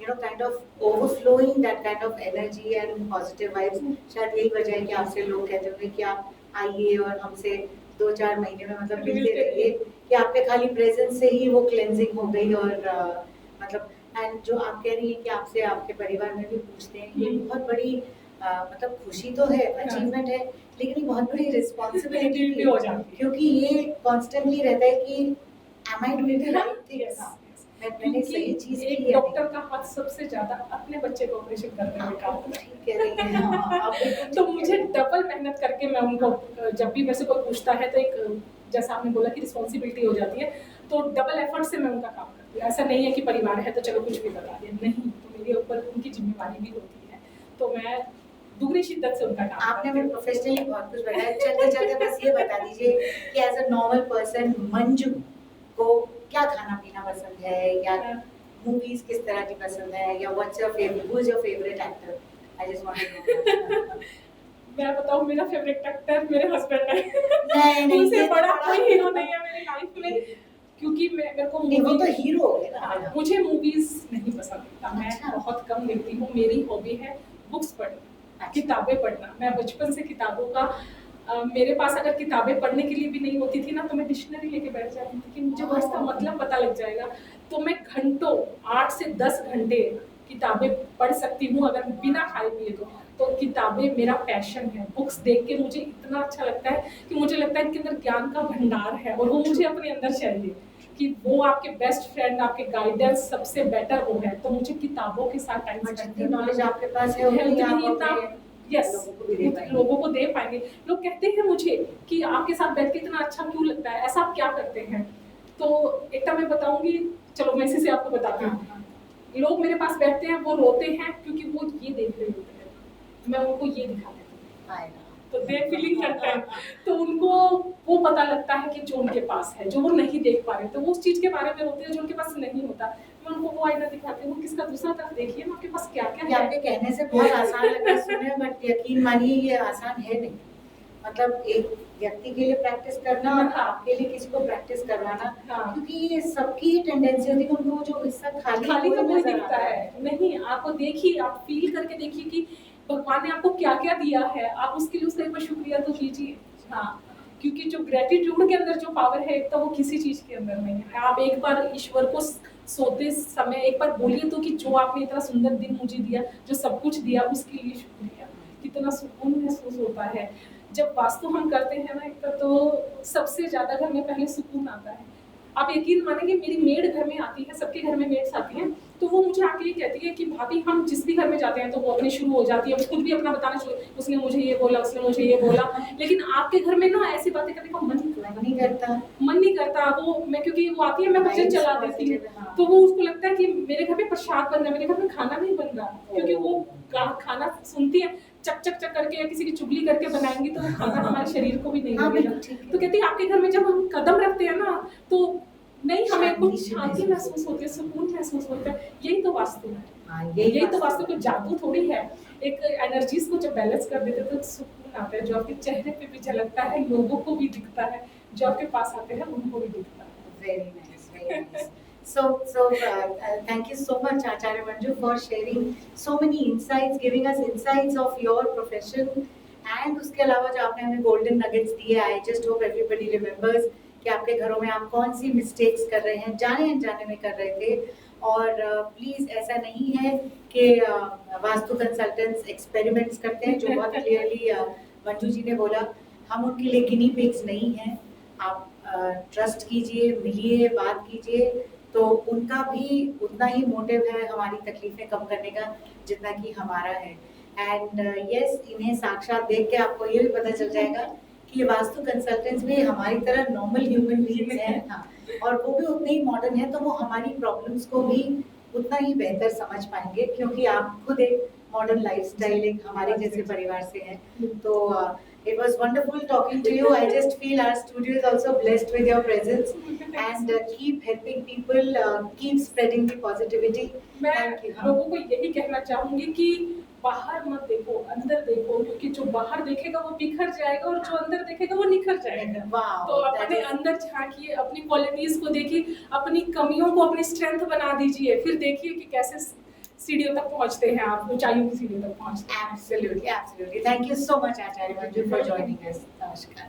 know kind of overflowing that kind of energy and positive vibes। शायद यही वजह है कि आपसे लोग कहते होंगे कि आप आइए और हमसे 2-4 महीने में मतलब मिलते रहिए, कि आपके खाली प्रेजेंस से ही वो क्लेंजिंग हो गई। और मतलब एंड जो आप कह रही हैं कि आपसे आपके परिवार में भी पूछते हैं, ये बहुत बड़ी मतलब खुशी तो है, अचीवमेंट है, लेकिन ये बहुत बड़ी रिस्पॉन्सिबिलिटी भी हो जाती है, क्योंकि ये कॉन्स्टेंटली रहता है कि am I doing the right things? मैंने सही चीज की है। डॉक्टर का हाथ सबसे ज्यादा अपने बच्चे को ऑपरेशन करने में काम होता है। ठीक कह रही हैं, हाँ, आप बिल्कुल तो मुझे डबल मेहनत करके मैं उनको, जब भी मेरे से कोई पूछता है तो एक जैसा आपने बोला कि रिस्पॉन्सिबिलिटी हो जाती है, तो डबल एफर्ट से मैं उनका काम करती हूँ। ऐसा नहीं है कि परिवार है तो चलो कुछ भी बता दिया, नहीं, तो मेरे ऊपर उनकी जिम्मेवारी भी होती है, तो मैं दूसरी शिद्दत से उनका काम। आपने हमें प्रोफेशनली बहुत कुछ बताया, चलते चलते बस ये बता दीजिए कि as a normal person Manju को क्या खाना पीना पसंद है, या मूवीज किस तरह की पसंद है, या what's your favourite, who is your favourite actor? I just want to know. मैं बताऊं, मेरा फेवरेट एक्टर मेरे हस्बैंड है। नहीं उनसे बड़ा कोई हीरो नहीं है मेरी लाइफ में, क्योंकि मेरे को वो तो हीरो हो गए ना। मुझे मूवीज नहीं पसंद, मैं बहुत कम देखती हूँ। मेरी हॉबी है बुक्स पढ़ना, किताबें पढ़ना। मैं बचपन से किताबों का मेरे पास अगर किताबें पढ़ने के लिए भी नहीं होती थी ना, तो मैं डिक्शनरी लेके बैठ जाती थी कि मुझे बस इसका मतलब पता लग जाएगा। तो मैं घंटों 8 से 10 घंटे किताबें पढ़ सकती हूँ अगर बिना खाए पिए। तो किताबें मेरा पैशन है। बुक्स देख के मुझे इतना अच्छा लगता है कि मुझे लगता है इनके अंदर ज्ञान का भंडार है, और वो मुझे अपने अंदर चाहिए कि वो आपके बेस्ट फ्रेंड, आपके गाइडेंस सबसे बेटर वो है। तो मुझे किताबों के साथ टाइम स्पेंड करना, नॉलेज आपके पास है, यस, लोगों को दे पाएंगे। लोग कहते हैं मुझे कि आपके साथ बैठ के इतना अच्छा क्यों लगता है, ऐसा आप क्या करते हैं? तो एक मैं बताऊंगी, चलो मैं इसी से आपको बताती हूँ। लोग मेरे पास बैठते हैं, वो रोते हैं क्योंकि वो ये देख रहे होते हैं, मैं उनको ये दिखा देती हूँ, तो दे फीलिंग करते हैं, तो उनको वो पता लगता है कि जो उनके पास है, जो वो नहीं देख पा रहे, तो वो उस चीज के बारे में रोते हैं जो उनके पास नहीं होता। मैं उनको वो आईना दिखाती हूँ, किसका दूसरा तरफ देखिए ना, आपके पास क्या क्या है। आपके कहने से बहुत आसान लग रहा है सुनने, बट यकीन मानिए ये आसान है नहीं। मतलब एक व्यक्ति के लिए प्रैक्टिस करना और आपके लिए किसी को प्रैक्टिस करवाना, क्योंकि ये सबकी टेंडेंसी होती है कि उनको जो हिस्सा खाली का कोई दिखता है नहीं। आपको देखिए, आप फील करके देखिए कि भगवान ने आपको क्या क्या दिया है, आप उसके लिए उसका एक बार शुक्रिया तो कीजिए। हाँ, क्योंकि जो ग्रेटिट्यूड के अंदर जो पावर है तो वो किसी चीज के अंदर नहीं है। आप एक बार ईश्वर को सोते समय एक बार बोलिए तो कि जो आपने इतना सुंदर दिन मुझे दिया, जो सब कुछ दिया, उसके लिए शुक्रिया। कितना सुकून महसूस होता है जब वास्तु हम करते हैं ना, एक तो सबसे ज्यादा घर में पहले सुकून आता है। आप यकीन मानेंगे, मेरी मेड घर में आती है, सबके घर में मेड्स आती हैं, तो वो मुझे आके ये कहती है कि भाभी हम जिस भी घर में जाते हैं तो वो अपने शुरू हो जाती है, वो खुद भी अपना बताना शुरू, उसने मुझे ये बोला, उसने मुझे ये बोला। लेकिन आपके घर में ना ऐसी बातें करने का मन नहीं करता। वो मैं, क्योंकि वो आती है, मैं भजन चला देती हूँ, तो वो उसको लगता है कि मेरे घर में प्रसाद बन रहा है, मेरे घर में खाना नहीं बन रहा, क्योंकि वो खाना सुनती है चक चक चक करके या किसी की चुगली करके बनाएंगी तो खाना हमारे शरीर को भी नहीं लगेगा। तो कहती है आपके घर में जब हम कदम रखते हैं ना, तो नहीं, हमें कुछ शांति महसूस होती है, सुकून महसूस होता है। यही तो वास्तु है। यही तो वास्तु को जादू थोड़ी है। एक एनर्जीज को जब बैलेंस कर देते तो सुकून आता है, जो आपके चेहरे पे भी झलकता है, लोगों को भी दिखता है, जो आपके पास आते हैं उनको भी दिखता है। Very nice, very nice. So thank you so much, Acharya Manju, for sharing so many insights, giving us insights of your profession, and उसके अलावा जो आपने हमें golden nuggets दिए, I just hope everybody remembers कि आपके घरों में आप कौन सी मिस्टेक्स कर रहे हैं, जाने अनजाने में कर रहे थे। और प्लीज़ ऐसा नहीं है कि वास्तु कंसल्टेंट्स एक्सपेरिमेंट्स करते हैं, जो बहुत क्लियरली मंजू जी ने बोला, हम उनके लिए गिनी पिग्स नहीं हैं। आप ट्रस्ट कीजिए, मिलिए, बात कीजिए, तो उनका भी उतना ही मोटिव है हमारी तकलीफें कम करने का जितना कि हमारा है। एंड यस, इन्हें साक्षात देख के आपको ये भी पता चल जाएगा कि ये वास्तु कंसल्टेंट्स भी हमारी तरह नॉर्मल ह्यूमन बीइंग्स हैं। हाँ, और वो भी उतने ही मॉडर्न है, तो वो हमारी प्रॉब्लम्स को भी उतना ही बेहतर समझ पाएंगे, क्योंकि आप खुद एक मॉडर्न लाइफस्टाइल एक हमारे जैसे परिवार से हैं। तो it was wonderful talking to you. I just feel our studio is also blessed with your presence, and keep helping people, keep spreading the positivity. मैं Thank you. लोगों को यही कहना चाहूंगी कि बाहर मत देखो, अंदर देखो, क्योंकि जो बाहर देखेगा वो बिखर जाएगा और जो अंदर देखेगा वो निखर जाएगा। Wow, तो that अपने is- अंदर झांकिए, अपनी क्वालिटीज को देखिए, अपनी कमियों को अपनी स्ट्रेंथ बना दीजिए, फिर देखिए कि कैसे सीढ़ियों तक पहुंचते हैं आप, ऊंचाइयों की सीढ़ियों तक पहुंचते हैं। Absolutely, absolutely. Thank you so much, Acharya Manju, for joining us. Namaskar.